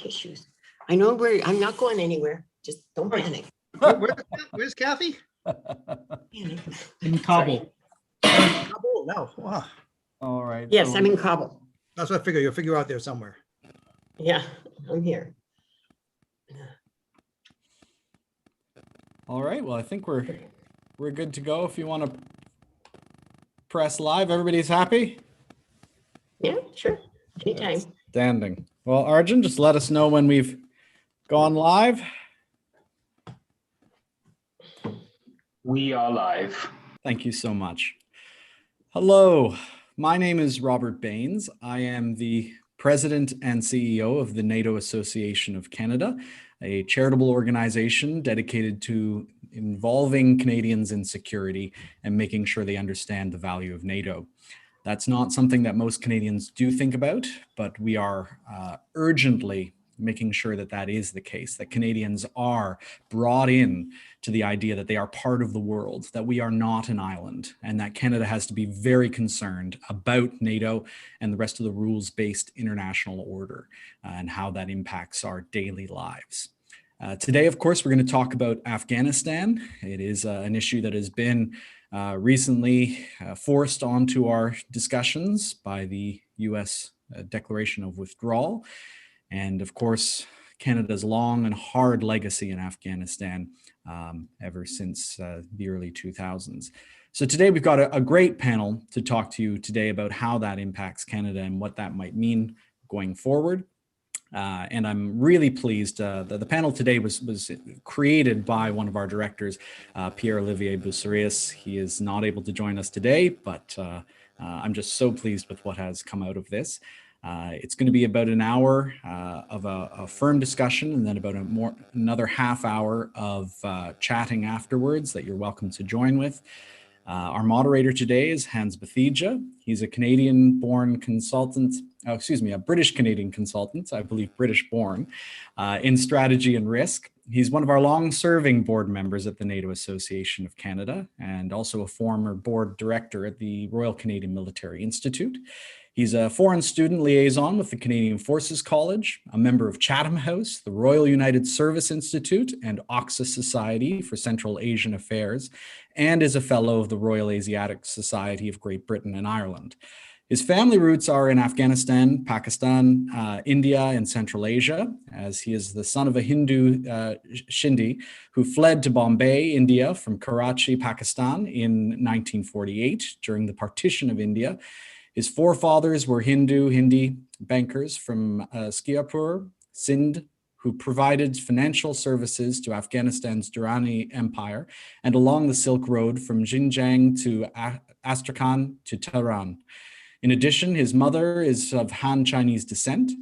tissues. I know I'm not going anywhere. Just don't panic. Where's Kathy? In Kabul. Kabul, no. Wow. All right. Yes, so- I'm in Kabul. That's what I figure. You'll figure out there somewhere. Yeah, I'm here. All right. Well, I think we're good to go. If you want to press live, everybody's happy? Yeah, sure. Anytime. Standing. Well, Arjun, just let us know when we've gone live. We are live. Thank you so much. Hello, my name is Robert Baines. I am the President and CEO of the NATO Association of Canada, a charitable organization dedicated to involving Canadians in security and making sure they understand the value of NATO. That's not something that most Canadians do think about, but we are urgently making sure that that is the case, that Canadians are brought in to the idea that they are part of the world, that we are not an island, and that Canada has to be very concerned about NATO and the rest of the rules-based international order and how that impacts our daily lives. Today, of course, we're going to talk about Afghanistan. It is an issue that has been recently forced onto our discussions by the US Declaration of Withdrawal. And of course, Canada's long and hard legacy in Afghanistan ever since the early 2000s. So today we've got a great panel to talk to you today about how that impacts Canada and what that might mean going forward. And I'm really pleased that the panel today was created by one of our directors, Pierre-Olivier Bousserius. He is not able to join us today, but I'm just so pleased with what has come out of this. It's going to be about an hour of a firm discussion and then about another half hour of chatting afterwards that you're welcome to join with. Our moderator today is Hans Bathija. He's a Canadian-born consultant, a British-Canadian consultant, I believe British-born, in strategy and risk. He's one of our long-serving board members at the NATO Association of Canada and also a former board director at the Royal Canadian Military Institute. He's a foreign student liaison with the Canadian Forces College, a member of Chatham House, the Royal United Service Institute, and Oxa Society for Central Asian Affairs, and is a fellow of the Royal Asiatic Society of Great Britain and Ireland. His family roots are in Afghanistan, Pakistan, India, and Central Asia, as he is the son of a Hindu Shindi who fled to Bombay, India from Karachi, Pakistan in 1948 during the partition of India. His forefathers were Hindi bankers from Skiapur, Sindh, who provided financial services to Afghanistan's Durrani Empire and along the Silk Road from Xinjiang to Astrakhan to Tehran. In addition, his mother is of Han Chinese descent.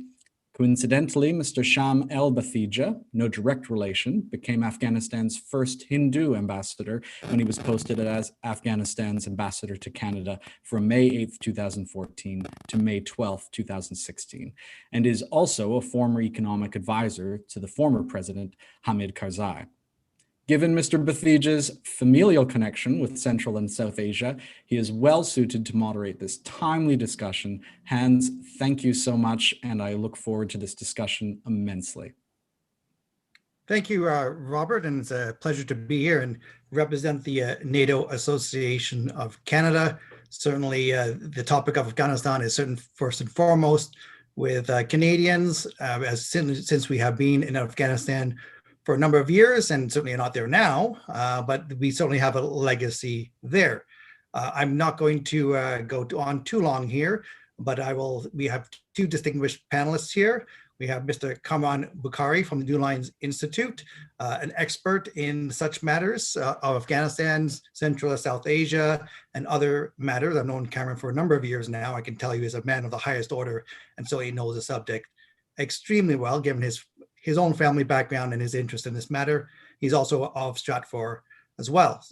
Coincidentally, Mr. Sham El Bathija, no direct relation, became Afghanistan's first Hindu ambassador when he was posted as Afghanistan's ambassador to Canada from May 8th, 2014 to May 12th, 2016, and is also a former economic advisor to the former president, Hamid Karzai. Given Mr. Bathija's familial connection with Central and South Asia, he is well suited to moderate this timely discussion. Hans, thank you so much, and I look forward to this discussion immensely. Thank you, Robert, and it's a pleasure to be here and represent the NATO Association of Canada. Certainly, the topic of Afghanistan is first and foremost with Canadians, since we have been in Afghanistan for a number of years, and certainly not there now, but we certainly have a legacy there. I'm not going to go on too long here, but we have two distinguished panelists here. We have Mr. Kamran Bokhari from the New Lines Institute, an expert in such matters of Afghanistan, Central and South Asia, and other matters. I've known Kamran for a number of years now. I can tell you he's a man of the highest order, and so he knows the subject extremely well, given his own family background and his interest in this matter. He's also of Stratfor as well.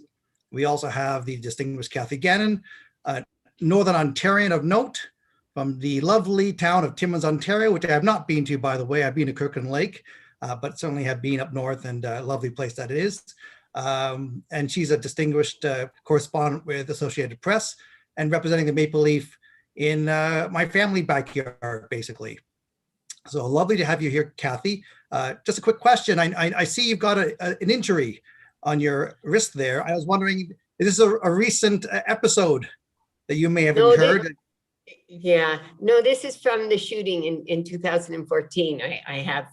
We also have the distinguished Kathy Gannon, a Northern Ontarian of note from the lovely town of Timmins, Ontario, which I have not been to, by the way. I've been to Kirkland Lake, but certainly have been up north, and a lovely place that it is. And she's a distinguished correspondent with Associated Press and representing the Maple Leaf in my family backyard, basically. So lovely to have you here, Kathy. Just a quick question. I see you've got an injury on your wrist there. I was wondering, is this a recent episode that you may have No, heard? Yeah, no, this is from the shooting in 2014. I have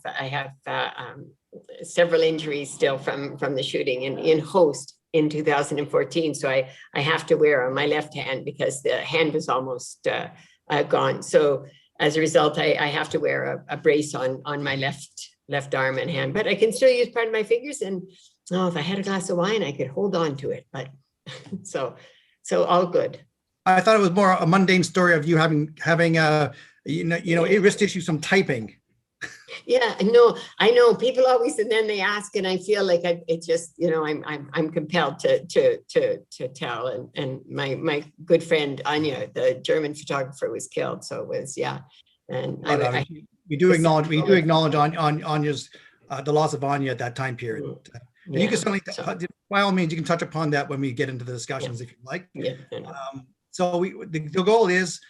several injuries still from the shooting in Host in 2014. So I have to wear on my left hand because the hand was almost gone. So as a result, I have to wear a brace on my left arm and hand, but I can still use part of my fingers. And if I had a glass of wine, I could hold on to it. But so all good. I thought it was more a mundane story of you having wrist issues from typing. Yeah, no, I know people always, and then they ask, and I feel like it's just, I'm compelled to tell. And my good friend Anya, the German photographer, was killed. So it was, yeah. And we do acknowledge Anya's the loss of Anya at that time period. And you can certainly, by all means, you can touch upon that when we get into the discussions if you like. Yeah. So the goal is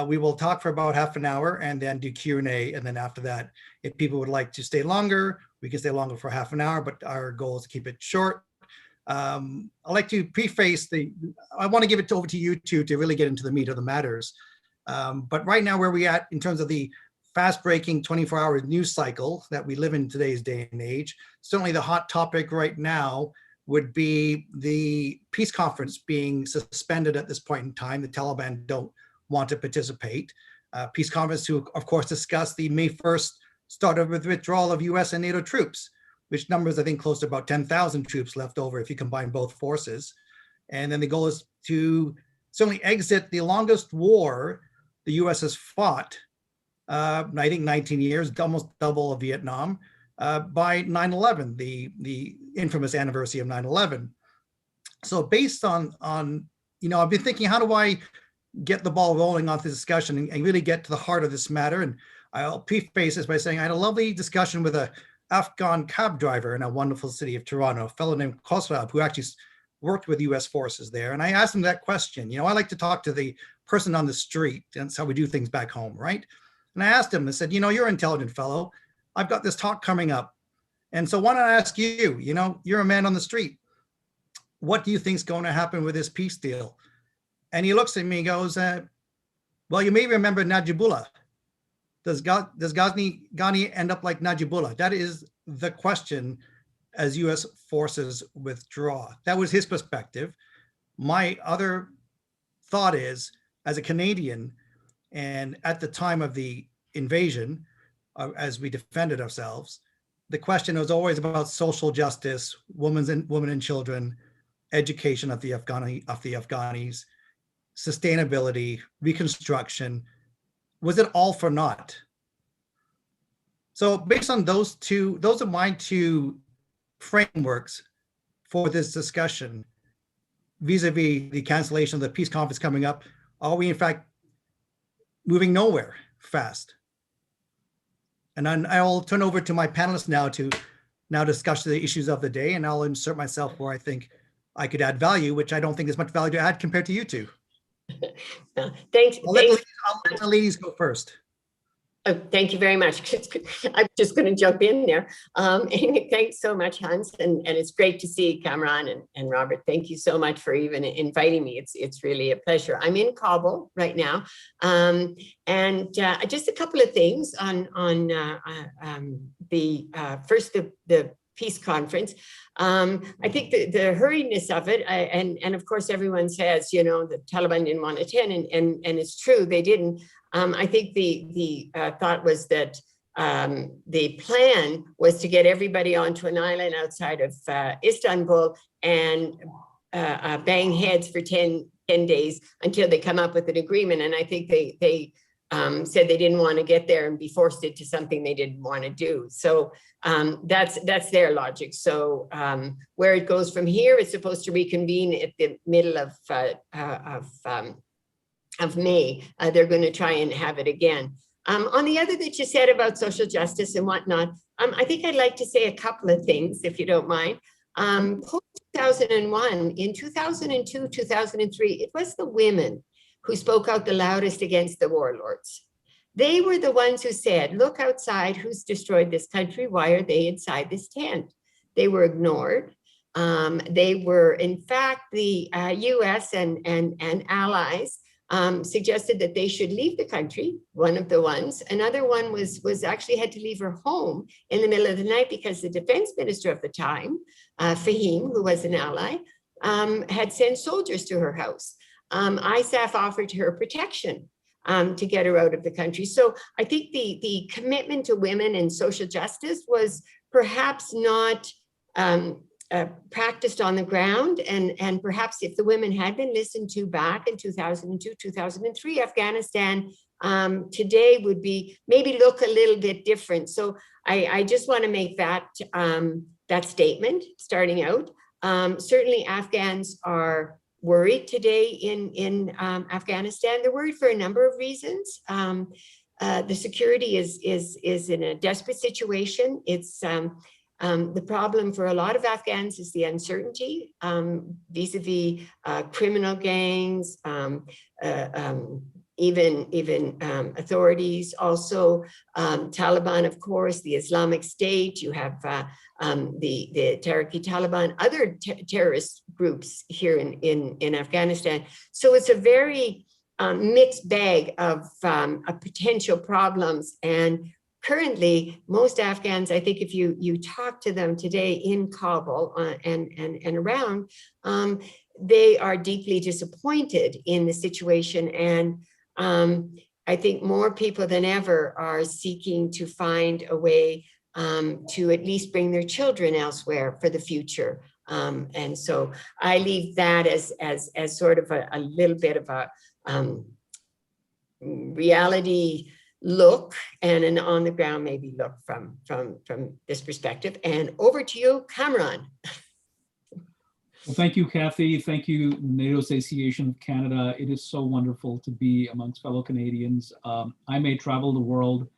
we will talk for about half an hour and then do Q&A. And then after that, if people would like to stay longer, we can stay longer for half an hour, but our goal is to keep it short. I'd like to preface I want to give it over to you two to really get into the meat of the matters. But right now, where we at in terms of the fast-breaking 24-hour news cycle that we live in today's day and age, certainly the hot topic right now would be the peace conference being suspended at this point in time. The Taliban don't want to participate. Peace conference to, of course, discuss the May 1st start of withdrawal of US and NATO troops, which numbers, I think, close to about 10,000 troops left over if you combine both forces. And then the goal is to certainly exit the longest war the US has fought, I think 19 years, almost double of Vietnam, by 9/11, the infamous anniversary of 9/11. So based on I've been thinking, how do I get the ball rolling on this discussion and really get to the heart of this matter? And I'll preface this by saying I had a lovely discussion with an Afghan cab driver in a wonderful city of Toronto, a fellow named Khosrab, who actually worked with US forces there. And I asked him that question. I like to talk to the person on the street. That's how we do things back home, right? And I asked him, I said, you're an intelligent fellow. I've got this talk coming up. And so why don't I ask you, you're a man on the street. What do you think is going to happen with this peace deal? And he looks at me and goes, well, you may remember Najibullah. Does Ghani end up like Najibullah? That is the question as US forces withdraw. That was his perspective. My other thought is, as a Canadian, and at the time of the invasion, as we defended ourselves, the question was always about social justice, women and children, education of the Afghanis, sustainability, reconstruction. Was it all for naught? So based on those are my two frameworks for this discussion vis-a-vis the cancellation of the peace conference coming up. Are we in fact moving nowhere fast? And I'll turn over to my panelists now to discuss the issues of the day, and I'll insert myself where I think I could add value, which I don't think there's much value to add compared to you two. Thanks. I'll let the ladies go first. Oh, thank you very much. I'm just going to jump in there. Thanks so much, Hans, and it's great to see Kamran and Robert. Thank you so much for even inviting me. It's really a pleasure. I'm in Kabul right now, and just a couple of things on the peace conference. I think the hurriedness of it, and of course everyone says, the Taliban didn't want to attend, and it's true, they didn't. I think the thought was that the plan was to get everybody onto an island outside of Istanbul and bang heads for 10 days until they come up with an agreement. And I think they said they didn't want to get there and be forced into something they didn't want to do. So that's their logic. So where it goes from here, it's supposed to reconvene at the middle of May. They're going to try and have it again. On the other that you said about social justice and whatnot, I think I'd like to say a couple of things, if you don't mind. Post-2001, in 2002, 2003, it was the women who spoke out the loudest against the warlords. They were the ones who said, look outside, who's destroyed this country? Why are they inside this tent? They were ignored. They were, in fact, the US and allies suggested that they should leave the country, one of the ones. Another one was actually had to leave her home in the middle of the night because the defense minister of the time, Fahim, who was an ally, had sent soldiers to her house. ISAF offered her protection to get her out of the country. So I think the commitment to women and social justice was perhaps not practiced on the ground, and perhaps if the women had been listened to back in 2002, 2003, Afghanistan today would be maybe look a little bit different. So I just want to make that that statement starting out. Certainly Afghans are worried today in Afghanistan. They're worried for a number of reasons. The security is in a desperate situation. It's the problem for a lot of Afghans is the uncertainty vis-a-vis criminal gangs, even authorities, also Taliban, of course, the Islamic State. You have the Tehrik Taliban, other terrorist groups here in Afghanistan. So it's a very mixed bag of potential problems. And currently, most Afghans, I think if you talk to them today in Kabul and around, they are deeply disappointed in the situation. And I think more people than ever are seeking to find a way to at least bring their children elsewhere for the future. And so I leave that as sort of a little bit of a reality look and an on the ground maybe look from this perspective. And over to you, Kamran. Well, thank you, Kathy. Thank you, NATO Association of Canada. It is so wonderful to be amongst fellow Canadians. I may travel the world.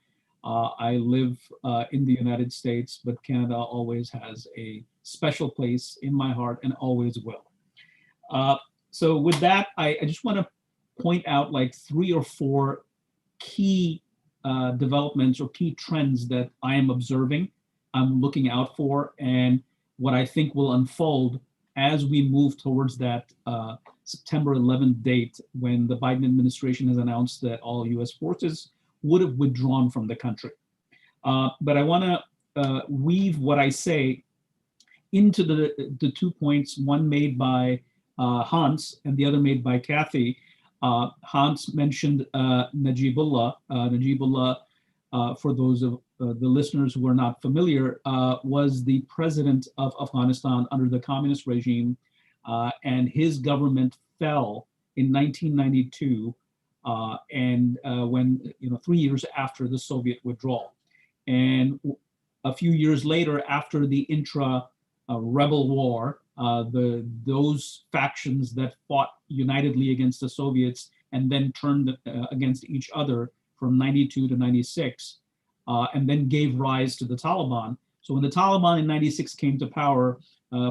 I live in the United States, but Canada always has a special place in my heart and always will. So with that, I just want to point out like 3 or 4 key developments or key trends that I am observing, I'm looking out for, and what I think will unfold as we move towards that September 11th date when the Biden administration has announced that all US forces would have withdrawn from the country. But I want to weave what I say into the 2 points, one made by Hans and the other made by Kathy. Hans mentioned Najibullah. Najibullah, for those of the listeners who are not familiar, was the president of Afghanistan under the communist regime, and his government fell in 1992, and when 3 years after the Soviet withdrawal. And a few years later, after the intra-rebel war, those factions that fought unitedly against the Soviets and then turned against each other from 92 to 96, and then gave rise to the Taliban. So when the Taliban in 96 came to power,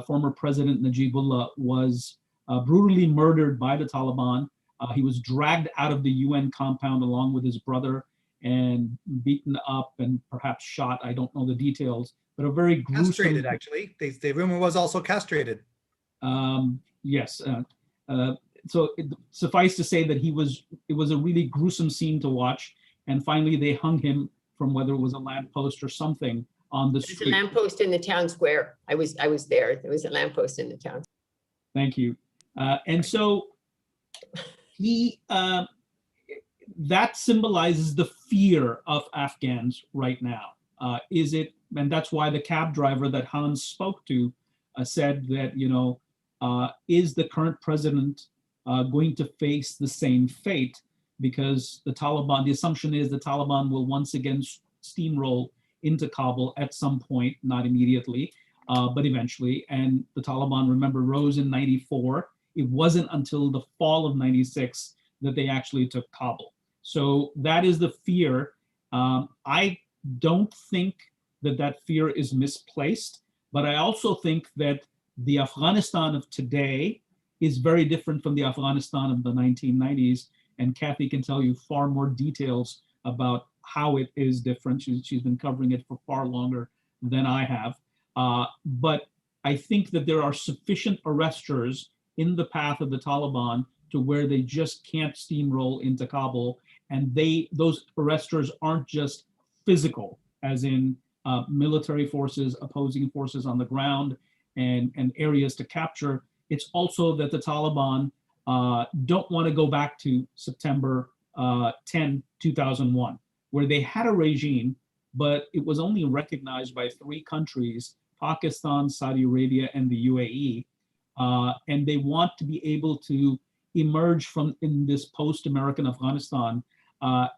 former President Najibullah was brutally murdered by the Taliban. He was dragged out of the UN compound along with his brother and beaten up and perhaps shot. I don't know the details, but a very gruesome— Castrated, actually. The rumor was also castrated. Yes. So suffice to say that it was a really gruesome scene to watch. And finally, they hung him from whether it was a lamppost or something on the street. There's a lamppost in the town square. I was there. There was a lamppost in the town. Thank you. And so he, that symbolizes the fear of Afghans right now. And that's why the cab driver that Hans spoke to said that, is the current president going to face the same fate? Because the Taliban, the assumption is the Taliban will once again steamroll into Kabul at some point, not immediately, but eventually. And the Taliban, remember, rose in 94. It wasn't until the fall of 96 that they actually took Kabul. So that is the fear. I don't think that fear is misplaced, but I also think that the Afghanistan of today is very different from the Afghanistan of the 1990s. And Kathy can tell you far more details about how it is different. She's been covering it for far longer than I have. But I think that there are sufficient arresters in the path of the Taliban to where they just can't steamroll into Kabul. And those arresters aren't just physical, as in military forces, opposing forces on the ground, and areas to capture. It's also that the Taliban don't want to go back to September 10, 2001, where they had a regime, but it was only recognized by 3 countries, Pakistan, Saudi Arabia, and the UAE. And they want to be able to emerge from in this post-American Afghanistan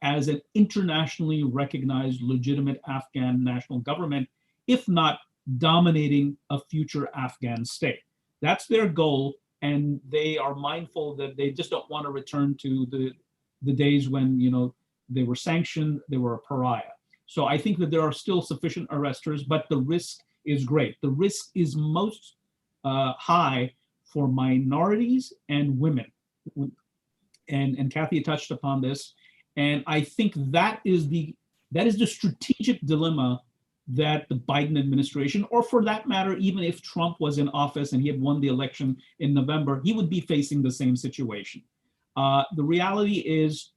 as an internationally recognized legitimate Afghan national government, if not dominating a future Afghan state. That's their goal, and they are mindful that they just don't want to return to the days when, you know, they were sanctioned, they were a pariah. So I think that there are still sufficient arresters, but the risk is great. The risk is most high for minorities and women. And Kathy touched upon this. And I think that is the strategic dilemma that the Biden administration, or for that matter, even if Trump was in office and he had won the election in November, he would be facing the same situation. The reality is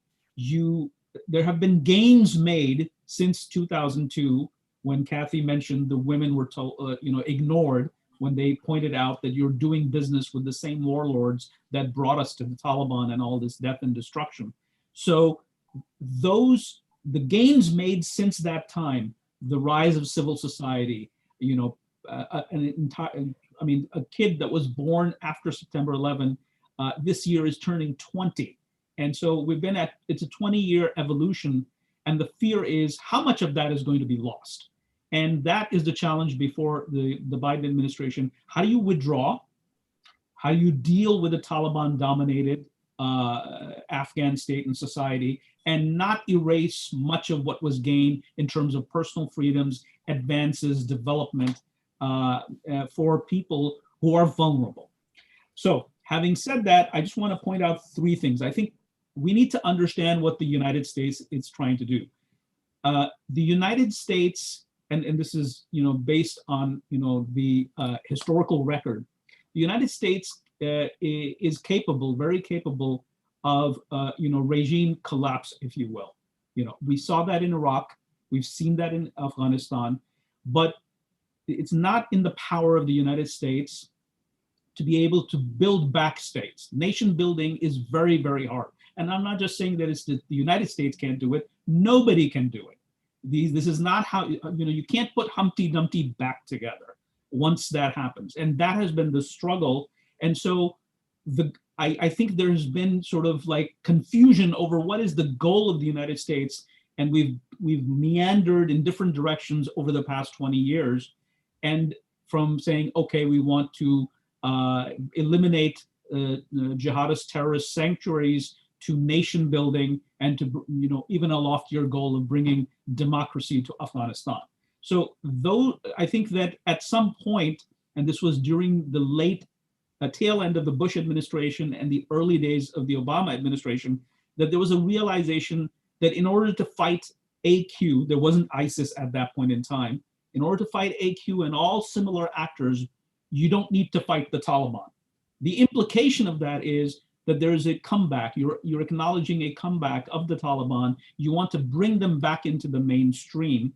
there have been gains made since 2002, when Kathy mentioned the women were told, ignored when they pointed out that you're doing business with the same warlords that brought us to the Taliban and all this death and destruction. So the gains made since that time, the rise of civil society, a kid that was born after September 11, this year is turning 20. And so it's a 20-year evolution. And the fear is how much of that is going to be lost. And that is the challenge before the Biden administration. How do you withdraw? How do you deal with a Taliban-dominated Afghan state and society and not erase much of what was gained in terms of personal freedoms, advances, development for people who are vulnerable? So having said that, I just want to point out 3 things. I think we need to understand what the United States is trying to do. The United States, and this is based on the historical record, the United States is capable, very capable of regime collapse, if you will. We saw that in Iraq, we've seen that in Afghanistan, but it's not in the power of the United States to be able to build back states. Nation building is very, very hard. And I'm not just saying that it's the United States can't do it. Nobody can do it. This is not how, you can't put Humpty Dumpty back together once that happens. And that has been the struggle. And so I think there's been sort of like confusion over what is the goal of the United States. And we've meandered in different directions over the past 20 years. And from saying, okay, we want to eliminate jihadist terrorist sanctuaries, to nation building, and to even a loftier goal of bringing democracy to Afghanistan. So though I think that at some point, and this was during the tail end of the Bush administration and the early days of the Obama administration, that there was a realization that in order to fight AQ, there wasn't ISIS at that point in time, in order to fight AQ and all similar actors, you don't need to fight the Taliban. The implication of that is that there is a comeback. You're acknowledging a comeback of the Taliban. You want to bring them back into the mainstream.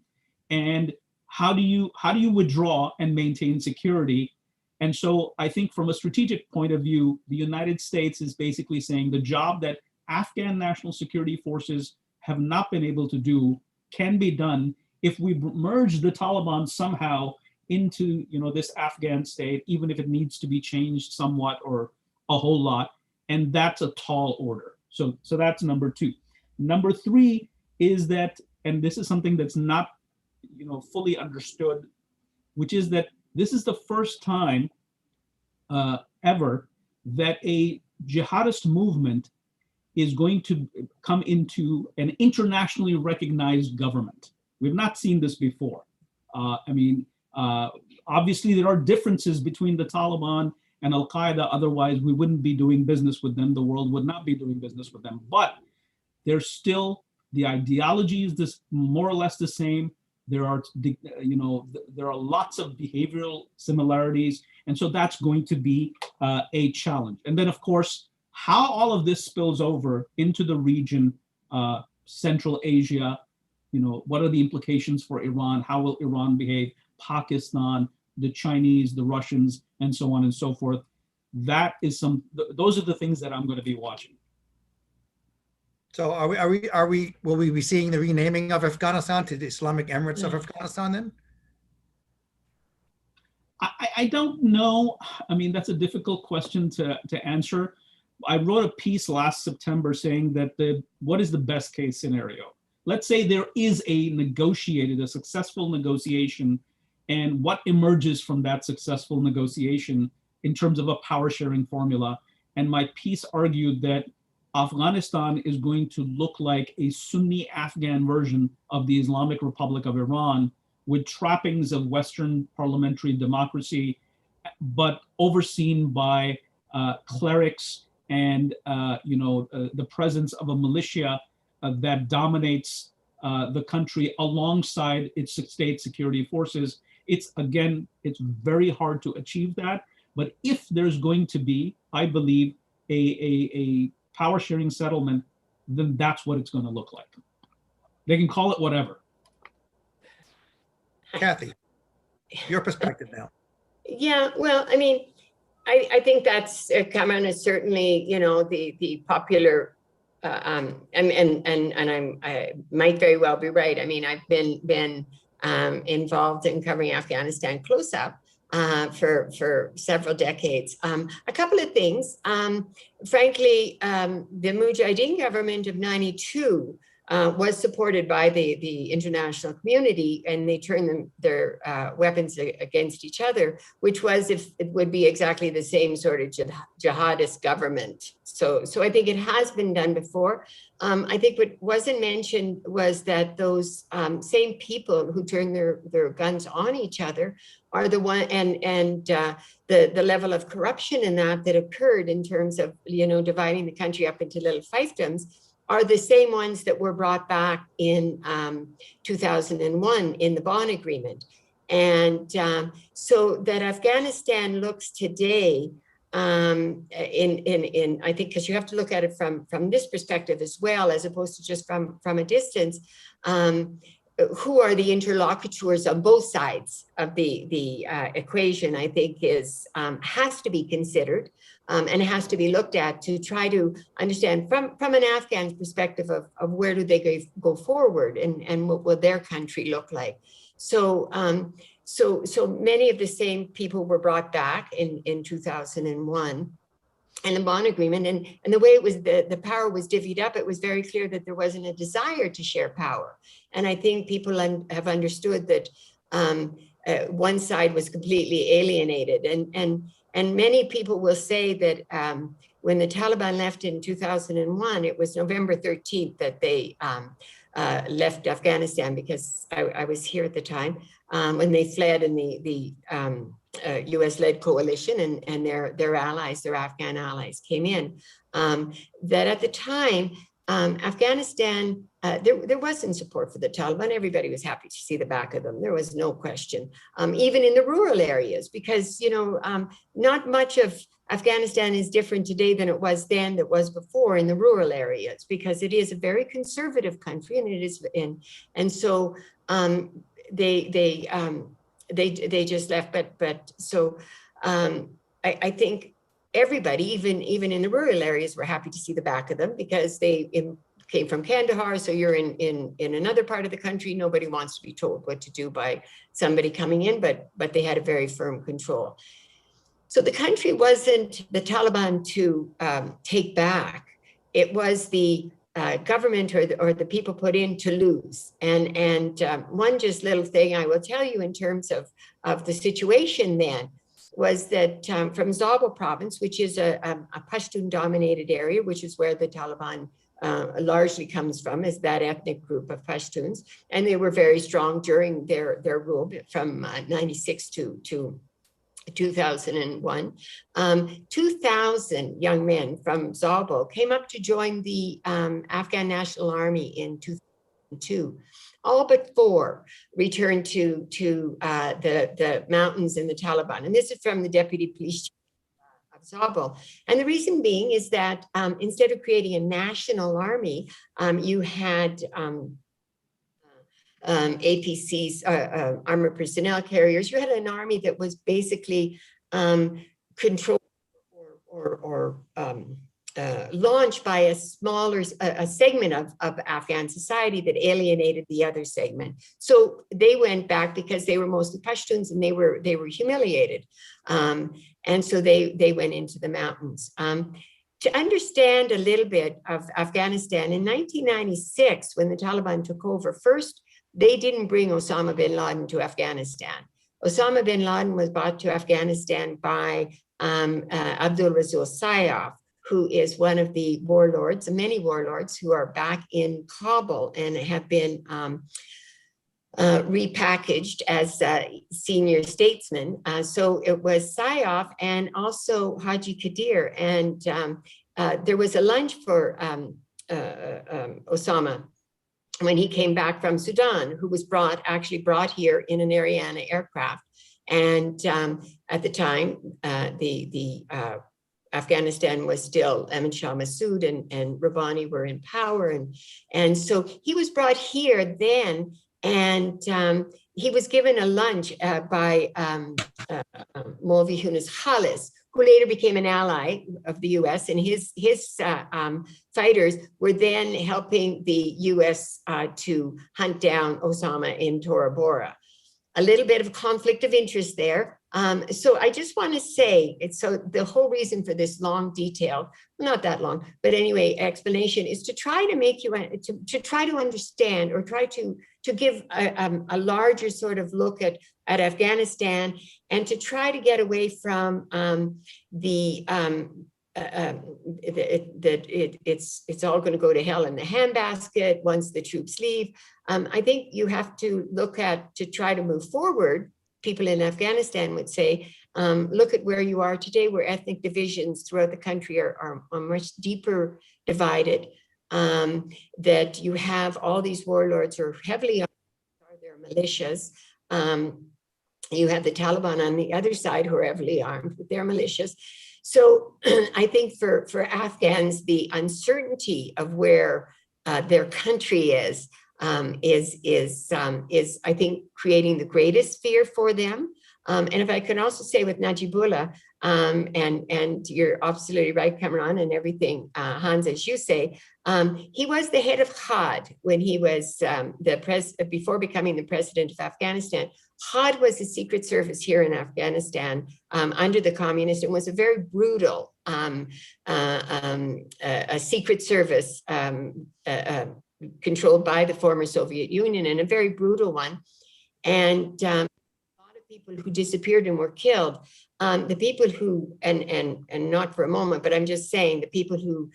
And how do you withdraw and maintain security? And so I think from a strategic point of view, the United States is basically saying the job that Afghan national security forces have not been able to do can be done if we merge the Taliban somehow into this Afghan state, even if it needs to be changed somewhat or a whole lot. And that's a tall order. So that's number 2. Number 3 is that, and this is something that's not fully understood, which is that this is the first time ever that a jihadist movement is going to come into an internationally recognized government. We've not seen this before. Obviously there are differences between the Taliban and Al-Qaeda, otherwise we wouldn't be doing business with them. The world would not be doing business with them. But there's still The ideology is this more or less the same. There are, there are lots of behavioral similarities. And so that's going to be a challenge. And then, of course, how all of this spills over into the region, Central Asia, what are the implications for Iran? How will Iran behave? Pakistan, the Chinese, the Russians, and so on and so forth. That is those are the things that I'm going to be watching. So will we be seeing the renaming of Afghanistan to the Islamic Emirates of Afghanistan then? I don't know. I mean, that's a difficult question to answer. I wrote a piece last September saying that what is the best case scenario? Let's say there is a successful negotiation, and what emerges from that successful negotiation in terms of a power sharing formula. And my piece argued that Afghanistan is going to look like a Sunni Afghan version of the Islamic Republic of Iran, with trappings of Western parliamentary democracy, but overseen by clerics and the presence of a militia that dominates the country alongside its state security forces. It's very hard to achieve that. But if there's going to be, I believe, a power sharing settlement, then that's what it's going to look like. They can call it whatever. Kathy, your perspective now. Yeah, well, I mean, I think that's Kamran is certainly, the popular, and I might very well be right. I mean, I've been involved in covering Afghanistan close up for several decades. A couple of things. Frankly, the Mujahideen government of '92 was supported by the international community, and they turned their weapons against each other, which was if it would be exactly the same sort of jihadist government. So I think it has been done before. I think what wasn't mentioned was that those same people who turn their guns on each other are the one, and the level of corruption in that occurred in terms of dividing the country up into little fiefdoms, are the same ones that were brought back in 2001 in the Bonn Agreement. And so that Afghanistan looks today I think, because you have to look at it from this perspective as well, as opposed to just from a distance, who are the interlocutors on both sides of the equation, I think has to be considered. And it has to be looked at to try to understand from an Afghan perspective of where do they go forward, and what will their country look like. So many of the same people were brought back in 2001 and the Bonn Agreement, and the way it was, the power was divvied up, it was very clear that there wasn't a desire to share power. And I think people have understood that one side was completely alienated, and many people will say that when the Taliban left in 2001, it was November 13th that they left Afghanistan, because I was here at the time when they fled, and the US-led coalition and their allies, their Afghan allies came in. That at the time, Afghanistan, there wasn't support for the Taliban. Everybody was happy to see the back of them. There was no question, even in the rural areas, because, not much of Afghanistan is different today than it was then, that was before in the rural areas, because it is a very conservative country, and it is and so they just left. But so I think everybody, even in the rural areas, were happy to see the back of them, because they came from Kandahar. So you're in another part of the country. Nobody wants to be told what to do by somebody coming in, but they had a very firm control. So the country wasn't the Taliban to take back. It was the government or the people put in to lose. And one just little thing I will tell you in terms of the situation then was that from Zabul province, which is a Pashtun-dominated area, which is where the Taliban largely comes from, is that ethnic group of Pashtuns. And they were very strong during their rule from 96 to 2001. 2,000 young men from Zabul came up to join the Afghan National Army in 2002. All but 4 returned to the mountains and the Taliban. And this is from the deputy police chief of Zabul. And the reason being is that instead of creating a national army, you had APCs, armored personnel carriers. You had an army that was basically controlled or launched by a smaller segment of Afghan society that alienated the other segment. So they went back because they were mostly Pashtuns and they were humiliated, and so they went into the mountains. To understand a little bit of Afghanistan, in 1996, when the Taliban took over, first, they didn't bring Osama bin Laden to Afghanistan. Osama bin Laden was brought to Afghanistan by Abdul Rasul Sayyaf, who is one of the warlords, many warlords who are back in Kabul and have been repackaged as senior statesmen. So it was Sayyaf and also Haji Qadir. And there was a lunch for Osama when he came back from Sudan, who was actually brought here in an Ariane aircraft. And at the time, Afghanistan was still Ahmed Shah Massoud and Rabbani were in power. And so he was brought here then, and he was given a lunch by Molvi Yunus Khalis, who later became an ally of the US, and his fighters were then helping the US to hunt down Osama in Tora Bora. A little bit of conflict of interest there. So I just want to say, so the whole reason for this long detail, not that long, but anyway, explanation is to try to make you, to try to understand or try to give a larger sort of look at Afghanistan and to try to get away from it's all going to go to hell in the handbasket once the troops leave. I think you have to look at, to try to move forward, people in Afghanistan would say, look at where you are today, where ethnic divisions throughout the country are much deeper divided, that you have all these warlords who are heavily armed, they're militias. You have the Taliban on the other side who are heavily armed with their militias. So I think for Afghans, the uncertainty of where their country is I think creating the greatest fear for them. And if I can also say with Najibullah, and you're absolutely right, Kamran, and everything, Hans, as you say, he was the head of HAD when he was before becoming the president of Afghanistan. HAD was the secret service here in Afghanistan under the communists, and was a very brutal a secret service controlled by the former Soviet Union, and a very brutal one. And a lot of people who disappeared and were killed. The people who, and not for a moment, but I'm just saying, the people who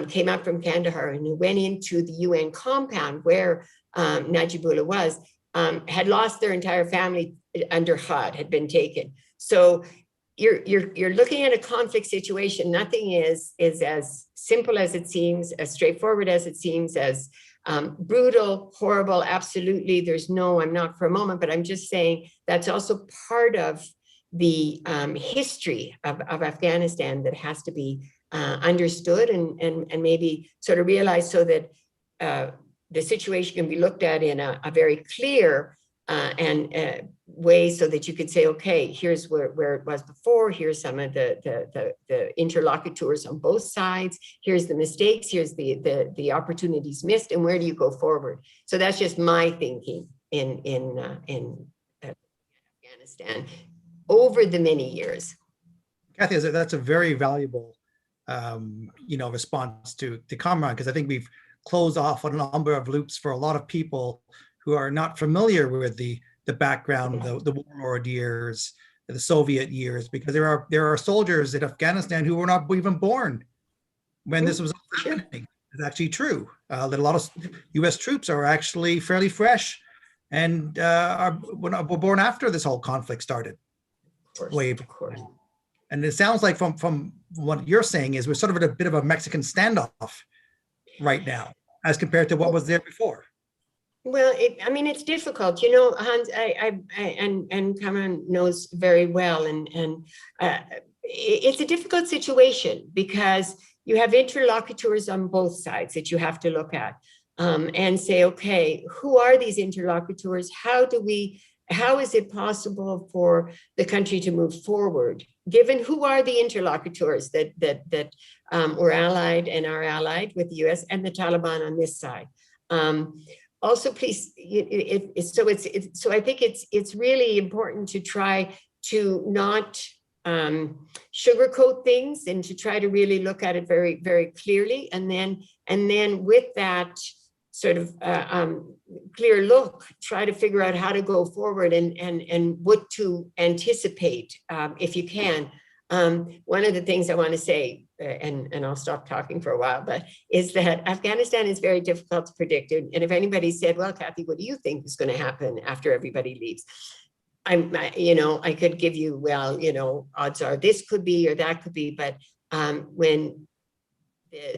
came up from Kandahar and who went into the UN compound where Najibullah was, had lost their entire family under HUD, had been taken. So you're looking at a conflict situation. Nothing is as simple as it seems, as straightforward as it seems, as brutal, horrible. Absolutely, there's no, I'm not for a moment, but I'm just saying that's also part of the history of Afghanistan that has to be understood and maybe sort of realized, so that the situation can be looked at in a very clear way, so that you could say, okay, here's where it was before, here's some of the interlocutors on both sides, here's the mistakes, here's the opportunities missed, and where do you go forward? So that's just my thinking in Afghanistan over the many years. Kathy, that's a very valuable response to Kamran, because I think we've closed off on a number of loops for a lot of people who are not familiar with the background, the warlord years, the Soviet years, because there are soldiers in Afghanistan who were not even born when this was happening. It's actually true that a lot of U.S. troops are actually fairly fresh and were born after this whole conflict started. course, way of course. And it sounds like from what you're saying is we're sort of at a bit of a Mexican standoff right now as compared to what was there before. Well, I mean, it's difficult, Hans. And Kamran knows very well, and it's a difficult situation because you have interlocutors on both sides that you have to look at and say, okay, who are these interlocutors? How is it possible for the country to move forward, given who are the interlocutors that were allied and are allied with the U.S. and the Taliban on this side? Also, please, so I think it's really important to try to not sugarcoat things and to try to really look at it very, very clearly. And then with that sort of clear look, try to figure out how to go forward and what to anticipate if you can. One of the things I want to say, and I'll stop talking for a while, but is that Afghanistan is very difficult to predict. And if anybody said, well, Kathy, what do you think is going to happen after everybody leaves? I could give you, well, odds are this could be or that could be, but when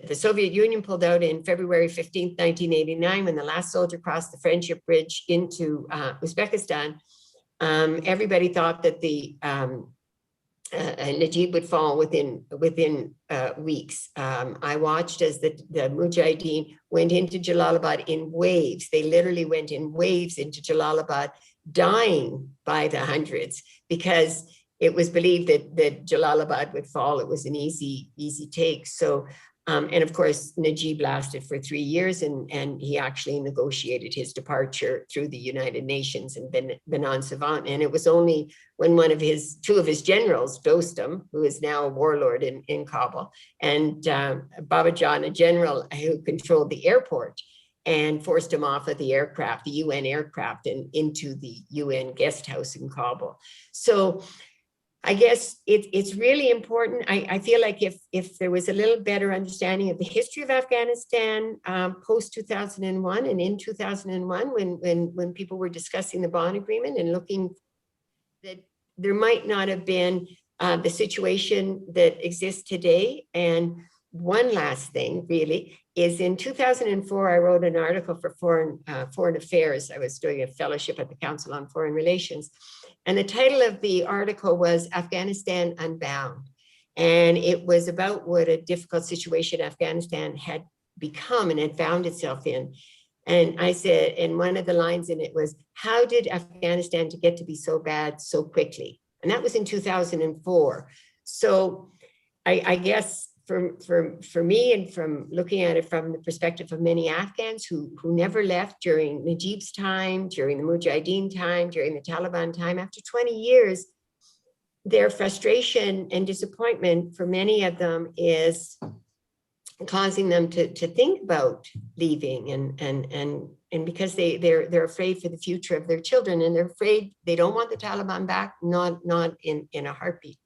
the Soviet Union pulled out in February 15th, 1989, when the last soldier crossed the Friendship Bridge into Uzbekistan, everybody thought that the Najib would fall within weeks. I watched as the Mujahideen went into Jalalabad in waves. They literally went in waves into Jalalabad, dying by the hundreds because it was believed that Jalalabad would fall. It was an easy take. So, and of course, Najib lasted for 3 years, and he actually negotiated his departure through the United Nations and Benon Savant. And it was only when two of his generals, Dostum, who is now a warlord in Kabul, and Babajan, a general who controlled the airport, and forced him off of the aircraft, the UN aircraft, and into the UN guest house in Kabul. So I guess it's really important. I feel like if there was a little better understanding of the history of Afghanistan post 2001 and in 2001, when people were discussing the bond agreement and looking, that there might not have been the situation that exists today. And one last thing really is in 2004, I wrote an article for Foreign Affairs. I was doing a fellowship at the Council on Foreign Relations. And the title of the article was Afghanistan Unbound. And it was about what a difficult situation Afghanistan had become and had found itself in. And I said, and one of the lines in it was, how did Afghanistan get to be so bad so quickly? And that was in 2004. So I guess for me, and from looking at it from the perspective of many Afghans who never left during Najib's time, during the Mujahideen time, during the Taliban time, after 20 years, their frustration and disappointment for many of them is causing them to think about leaving, and because they're afraid for the future of their children, and they're afraid, they don't want the Taliban back, not in a heartbeat,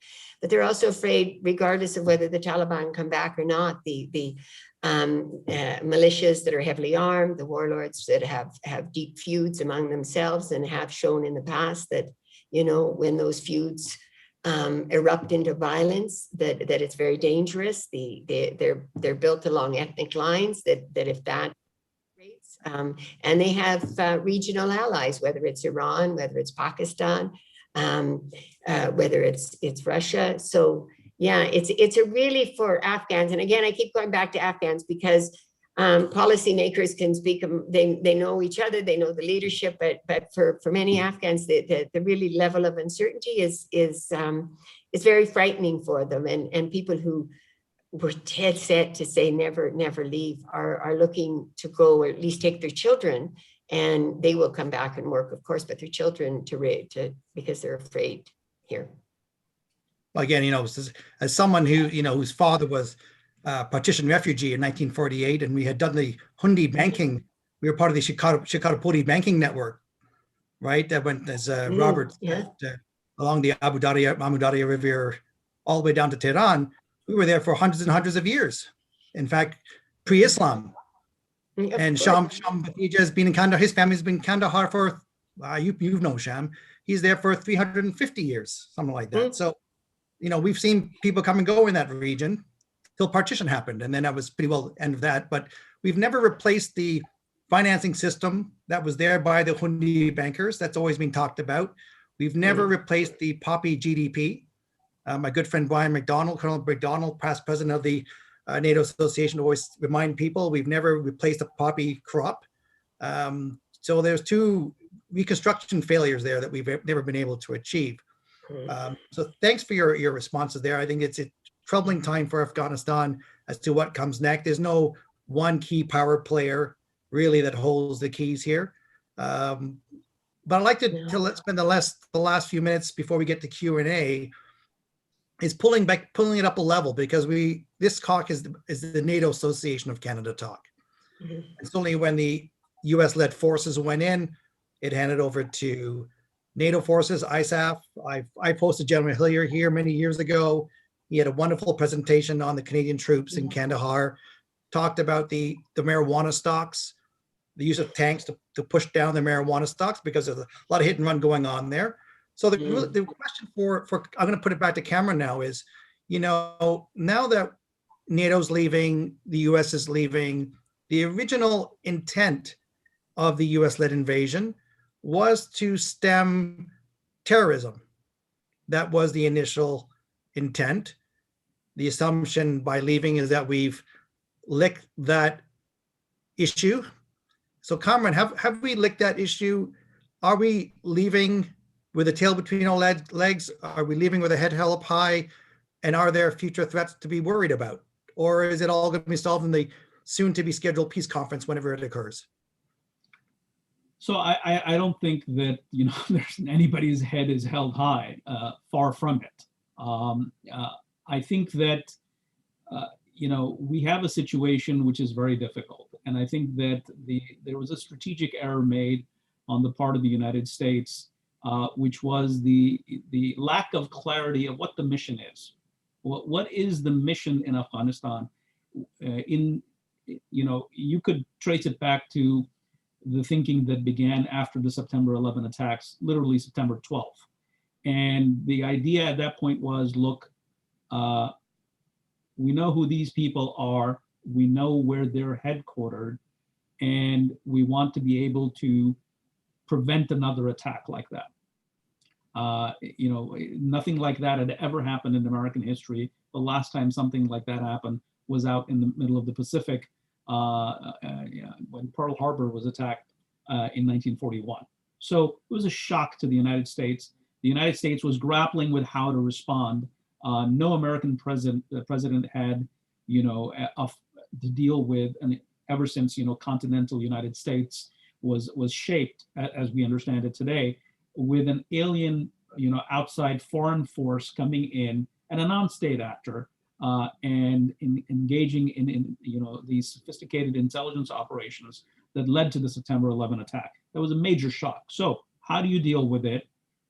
but they're also afraid, regardless of whether the Taliban come back or not, the militias that are heavily armed, the warlords that have deep feuds among themselves and have shown in the past that, when those feuds erupt into violence, that it's very dangerous. They're built along ethnic lines that if that creates, and they have regional allies, whether it's Iran, whether it's Pakistan, whether it's Russia. So yeah, it's a really for Afghans. And again, I keep going back to Afghans because policymakers can speak, they know each other, they know the leadership, but for many Afghans, the really level of uncertainty is very frightening for them. And people who were dead set to say never leave are looking to go, or at least take their children, and they will come back and work, of course, but their children because they're afraid here. Again, as someone who, whose father was partition refugee in 1948, and we had done the Hundi banking. We were part of the Shikharpuri banking network, right? That went, as Robert said, along the Amu Darya River, all the way down to Tehran. We were there for hundreds and hundreds of years. In fact, pre-Islam. And Sham Bathija has been in Kandahar. His family's been in Kandahar for, you've known Sham. he's there for 350 years, something like that. So, we've seen people come and go in that region till partition happened. And then that was pretty well the end of that. But we've never replaced the financing system that was there by the Hundi bankers. That's always been talked about. We've never replaced the poppy GDP. My good friend Brian McDonald, Colonel McDonald, past president of the NATO Association, always remind people we've never replaced a poppy crop. So there's two reconstruction failures there that we've never been able to achieve. So thanks for your responses there. I think it's a troubling time for Afghanistan as to what comes next. There's no one key power player really that holds the keys here. But I'd like to let's spend the last few minutes before we get to Q&A is pulling it up a level, because this talk is the NATO Association of Canada talk. It's only when the US-led forces went in, it handed over to NATO forces, ISAF. I posted General Hillier here many years ago. He had a wonderful presentation on the Canadian troops in Kandahar, talked about the marijuana stocks, the use of tanks to push down the marijuana stocks, because there's a lot of hit and run going on there. So the question for I'm going to put it back to Kamran now is, now that NATO's leaving, the US is leaving, the original intent of the US-led invasion was to stem terrorism. That was the initial intent. The assumption by leaving is that we've licked that issue. So Kamran, have we licked that issue? Are we leaving with a tail between our legs? Are we leaving with a head held up high? And are there future threats to be worried about? Or is it all going to be solved in the soon to be scheduled peace conference whenever it occurs? So I don't think that, there's anybody's head is held high, far from it. I think that, we have a situation which is very difficult. And I think that there was a strategic error made on the part of the United States, which was the lack of clarity of what the mission is. What is the mission in Afghanistan? You could trace it back to the thinking that began after the September 11 attacks, literally September 12th. And the idea at that point was, look, we know who these people are, we know where they're headquartered, and we want to be able to prevent another attack like that. Nothing like that had ever happened in American history. The last time something like that happened was out in the middle of the Pacific, when Pearl Harbor was attacked in 1941. So it was a shock to the United States. The United States was grappling with how to respond. No American president had, to deal with, and ever since, continental United States was shaped, as we understand it today, with an alien, outside foreign force coming in, and a non-state actor, and engaging in these sophisticated intelligence operations that led to the September 11 attack. That was a major shock. So how do you deal with it?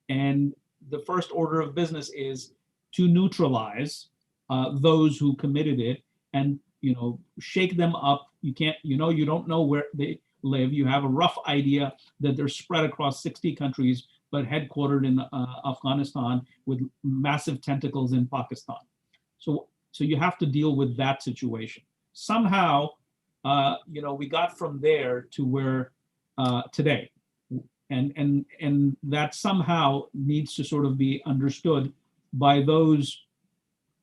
And the first order of business is to neutralize those who committed it, and shake them up. You can't, you don't know where they live. You have a rough idea that they're spread across 60 countries, but headquartered in Afghanistan with massive tentacles in Pakistan. So you have to deal with that situation. Somehow, we got from there to where today, and that somehow needs to sort of be understood by those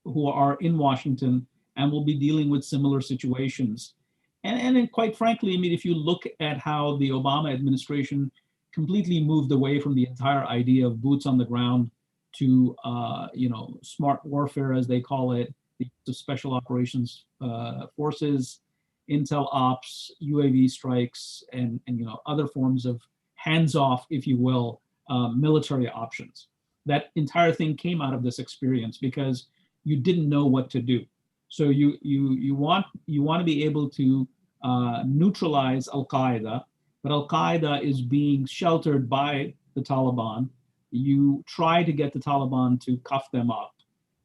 who are in Washington and will be dealing with similar situations. And then quite frankly, if you look at how the Obama administration completely moved away from the entire idea of boots on the ground to, smart warfare, as they call it, the special operations forces, intel ops, UAV strikes, and other forms of hands-off, if you will, military options. That entire thing came out of this experience because you didn't know what to do. So you want to be able to neutralize Al-Qaeda, but Al-Qaeda is being sheltered by the Taliban. You try to get the Taliban to cuff them up,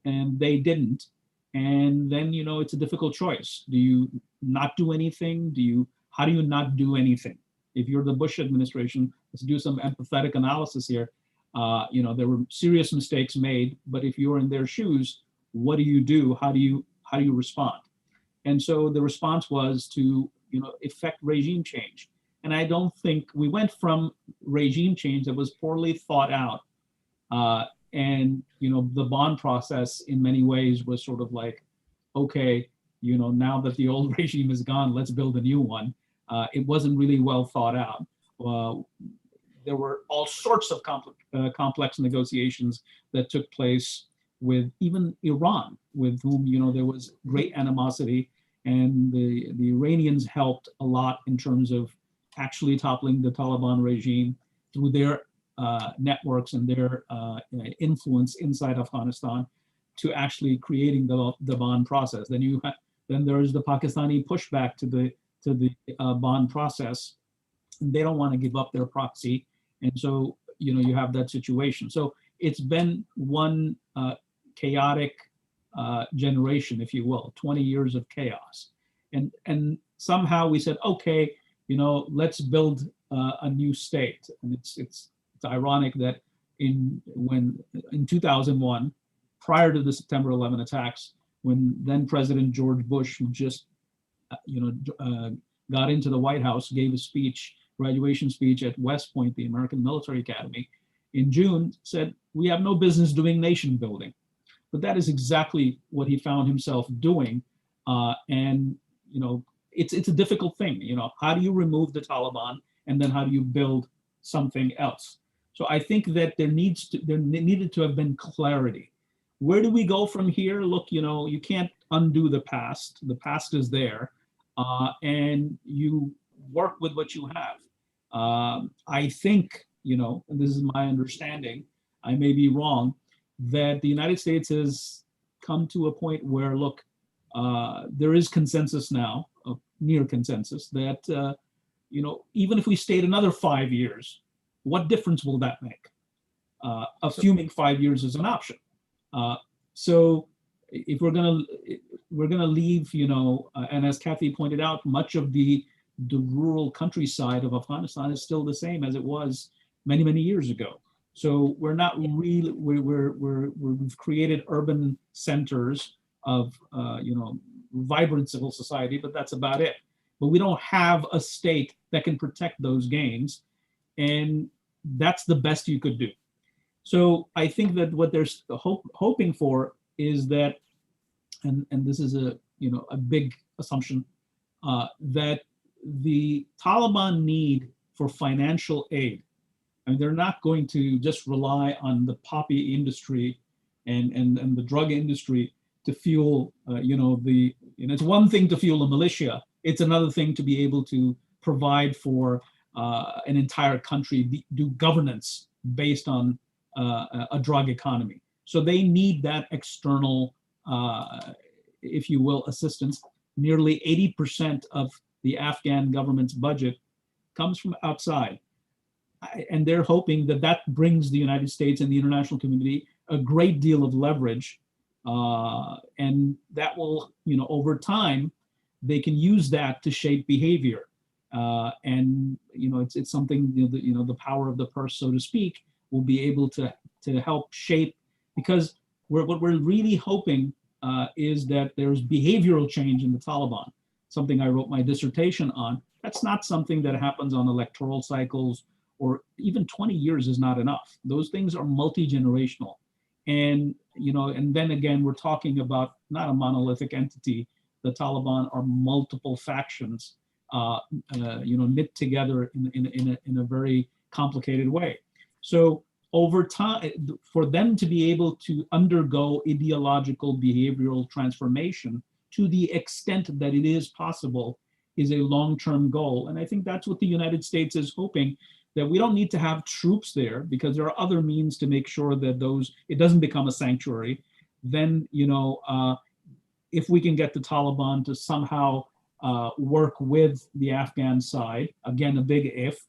and they didn't. And then it's a difficult choice. Do you not do anything? How do you not do anything? If you're the Bush administration, let's do some empathetic analysis here. There were serious mistakes made, but if you're in their shoes, what do you do? How do you respond? And so the response was to, effect regime change. And I don't think we went from regime change that was poorly thought out. And the bond process in many ways was sort of like, okay, now that the old regime is gone, let's build a new one. It wasn't really well thought out. There were all sorts of complex negotiations that took place with even Iran, with whom there was great animosity, and the Iranians helped a lot in terms of actually toppling the Taliban regime through their networks and their influence inside Afghanistan to actually creating the bond process. Then there is the Pakistani pushback to the bond process. They don't want to give up their proxy, and so you have that situation. So it's been one chaotic generation, if you will, 20 years of chaos, and somehow we said, okay, let's build a new state. And it's ironic that in 2001, prior to the September 11 attacks, when then President George Bush, who just got into the White House, gave a speech, graduation speech at West Point, the American Military Academy, in June, said, we have no business doing nation building. But that is exactly what he found himself doing. And it's a difficult thing. How do you remove the Taliban, and then how do you build something else? So I think that there needed to have been clarity. Where do we go from here? Look, you can't undo the past. The past is there, and you work with what you have. I think, and this is my understanding, I may be wrong, that the United States has come to a point where, look, there is consensus now, near consensus, that, even if we stayed another 5 years, what difference will that make? Assuming 5 years is an option. So if we're gonna leave, and as Kathy pointed out, much of the rural countryside of Afghanistan is still the same as it was many, many years ago. So we're not really, we've created urban centers of, vibrant civil society, but that's about it. But we don't have a state that can protect those gains, and that's the best you could do. So I think that what they're hoping for is that, and this is a big assumption, that the Taliban need for financial aid. I mean, they're not going to just rely on the poppy industry and the drug industry to fuel, it's one thing to fuel a militia. It's another thing to be able to provide for an entire country, do governance based on a drug economy. So they need that external, if you will, assistance. Nearly 80% of the Afghan government's budget comes from outside. And they're hoping that that brings the United States and the international community a great deal of leverage. And that will, over time, they can use that to shape behavior. And, it's something, the power of the purse, so to speak, will be able to help shape, because what we're really hoping is that there's behavioral change in the Taliban, something I wrote my dissertation on. That's not something that happens on electoral cycles, or even 20 years is not enough. Those things are multi-generational. And, and then again, we're talking about not a monolithic entity. The Taliban are multiple factions, knit together in a very complicated way. So over time, for them to be able to undergo ideological behavioral transformation to the extent that it is possible is a long-term goal. And I think that's what the United States is hoping, that we don't need to have troops there, because there are other means to make sure that it doesn't become a sanctuary. Then, if we can get the Taliban to somehow work with the Afghan side, again, a big if,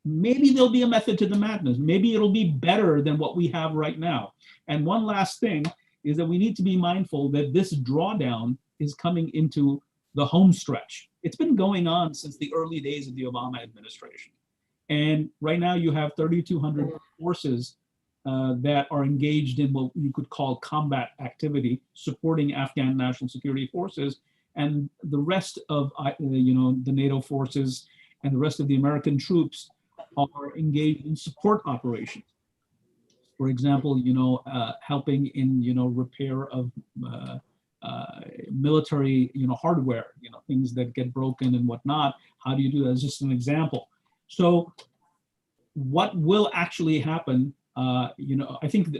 maybe there'll be a method to the madness. Maybe it'll be better than what we have right now. And one last thing is that we need to be mindful that this drawdown is coming into the home stretch. It's been going on since the early days of the Obama administration. And right now you have 3,200 forces that are engaged in what you could call combat activity, supporting Afghan national security forces, and the rest of the NATO forces and the rest of the American troops are engaged in support operations. For example, helping in repair of military hardware, things that get broken and whatnot. How do you do that? As just an example. So, what will actually happen? I think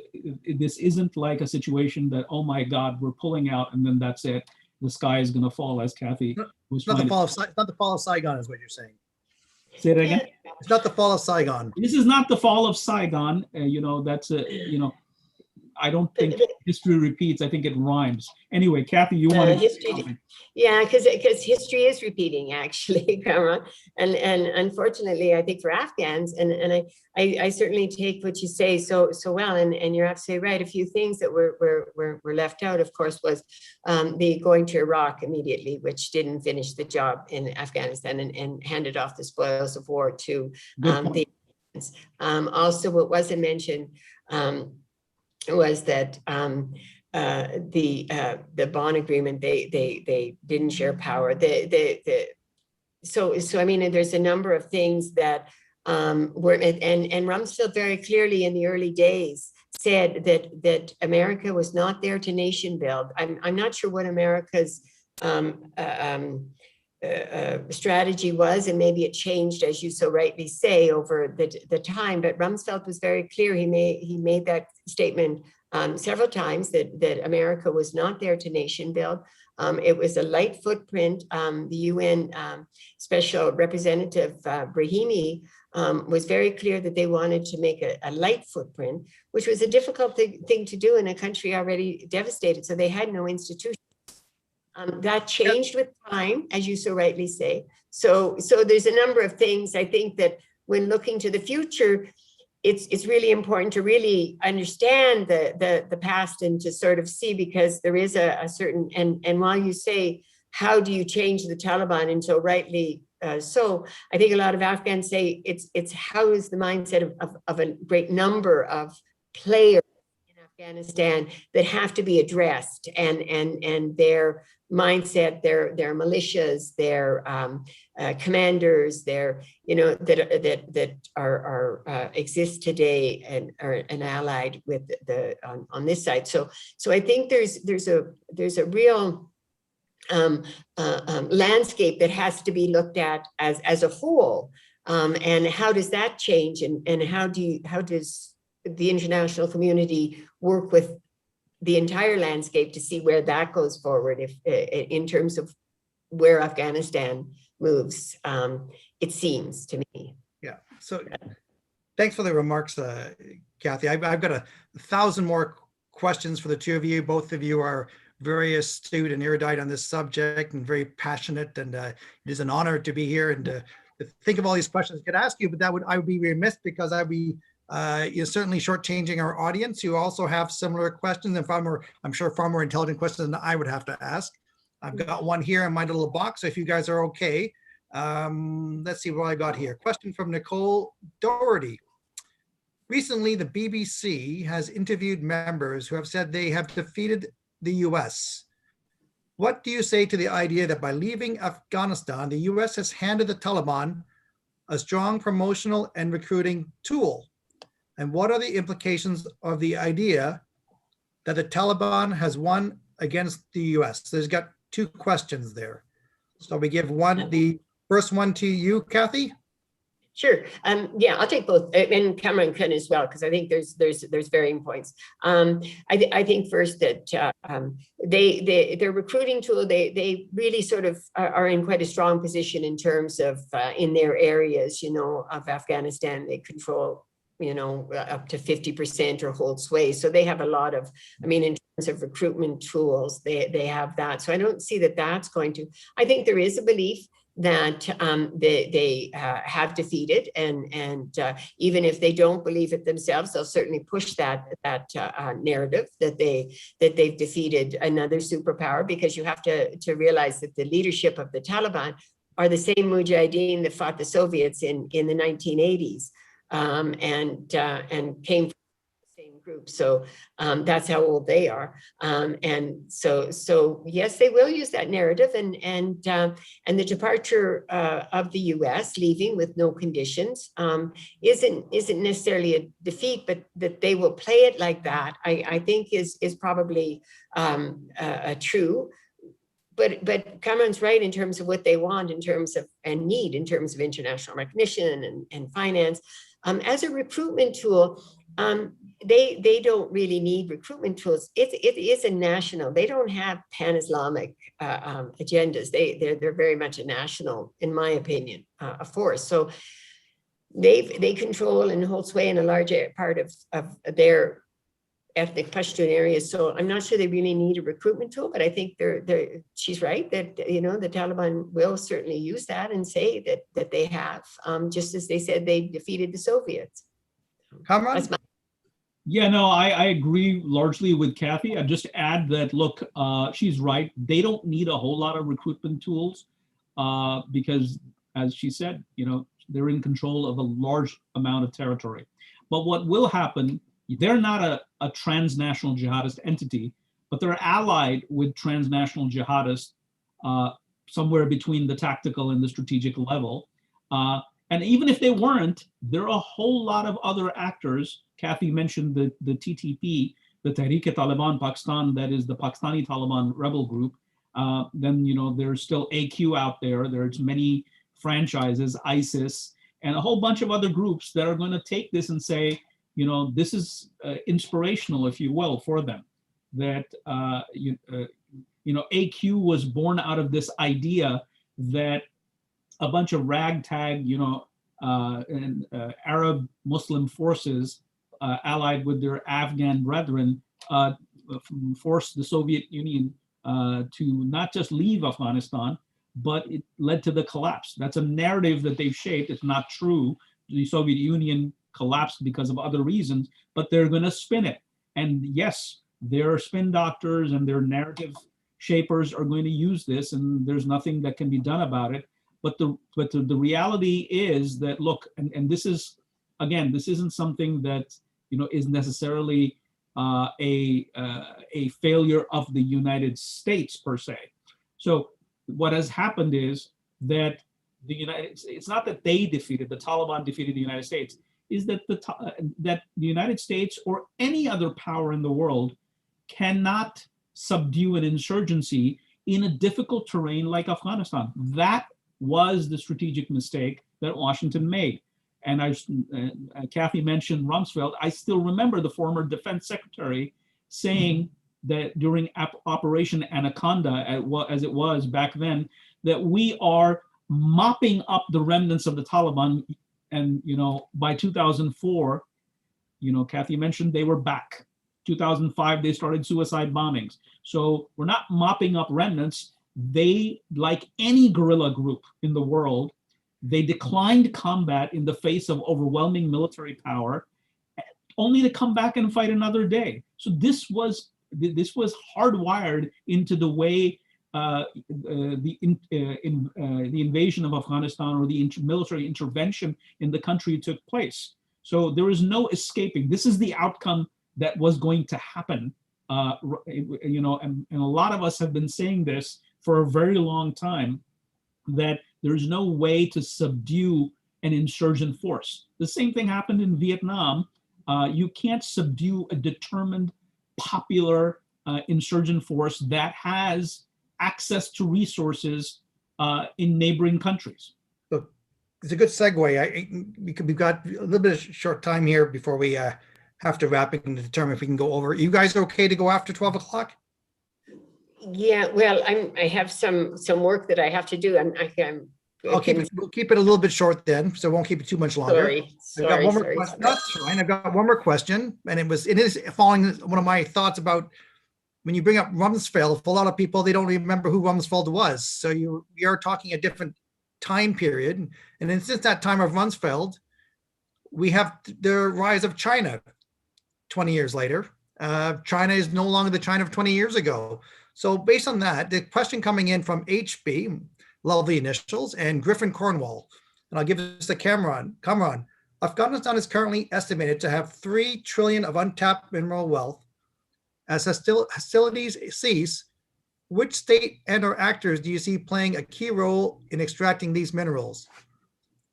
this isn't like a situation that, oh my God, we're pulling out and then that's it. The sky is going to fall, as Kathy was Not trying not the fall of Saigon, is what you're saying. say that again. It's not the fall of Saigon. This is not the fall of Saigon. That's I don't think history repeats. I think it rhymes. Anyway, Kathy, you want to history? Yeah, because history is repeating, actually, Kamran. And unfortunately, I think for Afghans, and I certainly take what you say so well, and you're absolutely right. A few things that were left out, of course, was the going to Iraq immediately, which didn't finish the job in Afghanistan and handed off the spoils of war to the also, what wasn't mentioned was that the Bonn agreement, they didn't share power. So I mean, there's a number of things that were, and Rumsfeld very clearly in the early days said that America was not there to nation build. I'm not sure what America's strategy was, and maybe it changed, as you so rightly say, over the time. But Rumsfeld was very clear. He made that statement several times that America was not there to nation build. It was a light footprint. The UN Special Representative Brahimi was very clear that they wanted to make a light footprint, which was a difficult thing to do in a country already devastated. So they had no institution. That changed with time, as you so rightly say. So there's a number of things. I think that when looking to the future, it's really important to really understand the past and to sort of see, because there is a certain, and while you say, how do you change the Taliban, and so rightly so, I think a lot of Afghans say it's how is the mindset of a great number of players in Afghanistan that have to be addressed, and their mindset, their militias, their commanders, their that are exist today and are an allied with the on this side. So I think there's a real landscape that has to be looked at as a whole, and how does that change, and how does the international community work with the entire landscape to see where that goes forward, if in terms of where Afghanistan moves, it seems to me. Yeah, so thanks for the remarks, Kathy. I've got 1,000 more questions for the two of you. Both of you are very astute and erudite on this subject and very passionate, and it is an honor to be here and to think of all these questions I could ask you, but I would be remiss, because I'd be certainly shortchanging our audience who also have similar questions, and I'm sure far more intelligent questions than I would have to ask. I've got one here in my little box, so if you guys are okay, let's see what I got here. Question from Nicole Doherty. Recently, the BBC has interviewed members who have said they have defeated the US. What do you say to the idea that by leaving Afghanistan, the US has handed the Taliban a strong promotional and recruiting tool? And what are the implications of the idea that the Taliban has won against the US? There's got two questions there. So we give the first one to you, Kathy. Sure. Yeah, I'll take both, and Kamran can as well, because I think there's varying points. I think first that their recruiting tool, they really sort of are in quite a strong position in terms of in their areas, of Afghanistan. They control up to 50% or hold sway. So they have a lot of, in terms of recruitment tools, they have that. So I don't see that that's going to, I think there is a belief that they have defeated, and even if they don't believe it themselves, they'll certainly push that narrative that they've defeated another superpower, because you have to realize that the leadership of the Taliban are the same Mujahideen that fought the Soviets in the 1980s. And came from the group. So that's how old they are. And so yes, they will use that narrative, and the departure of the U.S. leaving with no conditions isn't necessarily a defeat, but that they will play it like that, I think is probably true. But Kamran's right in terms of what they want, in terms of and need in terms of international recognition and finance. As a recruitment tool, they don't really need recruitment tools. It is a national. They don't have pan-Islamic agendas. They're very much a national, in my opinion, a force. So they control and hold sway in a large part of their ethnic Pashtun areas. So I'm not sure they really need a recruitment tool, but I think she's right that, the Taliban will certainly use that and say that they have, just as they said they defeated the Soviets. Kamran? Yeah, no, I agree largely with Kathy. I'd just add that, look, she's right. They don't need a whole lot of recruitment tools because, as she said, they're in control of a large amount of territory. But what will happen, they're not a transnational jihadist entity, but they're allied with transnational jihadists somewhere between the tactical and the strategic level. And even if they weren't, there are a whole lot of other actors. Kathy mentioned the TTP, the Tehreek-e-Taliban Pakistan, that is the Pakistani Taliban rebel group. Then, there's still AQ out there. There's many franchises, ISIS, and a whole bunch of other groups that are going to take this and say, this is inspirational, if you will, for them. That, AQ was born out of this idea that a bunch of ragtag, Arab Muslim forces allied with their Afghan brethren forced the Soviet Union to not just leave Afghanistan, but it led to the collapse. That's a narrative that they've shaped. It's not true. The Soviet Union collapsed because of other reasons, but they're going to spin it. And yes, their spin doctors and their narrative shapers are going to use this, and there's nothing that can be done about it. But the reality is that, look, and this is, again, this isn't something that is necessarily a failure of the United States per se. So what has happened is that it's not that they defeated, the Taliban defeated the United States, is that the United States or any other power in the world cannot subdue an insurgency in a difficult terrain like Afghanistan. That was the strategic mistake that Washington made. And Kathy mentioned Rumsfeld. I still remember the former defense secretary saying that during Operation Anaconda, as it was back then, that we are mopping up the remnants of the Taliban. And, by 2004, Kathy mentioned they were back. 2005, they started suicide bombings. So we're not mopping up remnants. They, like any guerrilla group in the world, they declined combat in the face of overwhelming military power, only to come back and fight another day. So this was hardwired into the way the invasion of Afghanistan or the military intervention in the country took place. So there is no escaping. This is the outcome that was going to happen. And a lot of us have been saying this for a very long time, that there's no way to subdue an insurgent force. The same thing happened in Vietnam. You can't subdue a determined, popular insurgent force that has access to resources in neighboring countries. So it's a good segue. We've got a little bit of short time here before we have to wrap it and determine if we can go over. You guys okay to go after 12 o'clock? Yeah, well, I have some work that I have to do. We'll keep it a little bit short then, so it won't keep it too much longer. Sorry. That's fine. I've got one more question, and it is following one of my thoughts about when you bring up Rumsfeld. For a lot of people, they don't remember who Rumsfeld was. So we are talking a different time period, and then since that time of Rumsfeld, we have the rise of China. 20 years later, China is no longer the China of 20 years ago. So based on that, the question coming in from HB, lovely initials, and Griffin Cornwall, and I'll give this to Kamran. Kamran, Afghanistan is currently estimated to have 3 trillion of untapped mineral wealth. As hostilities cease, which state and or actors do you see playing a key role in extracting these minerals?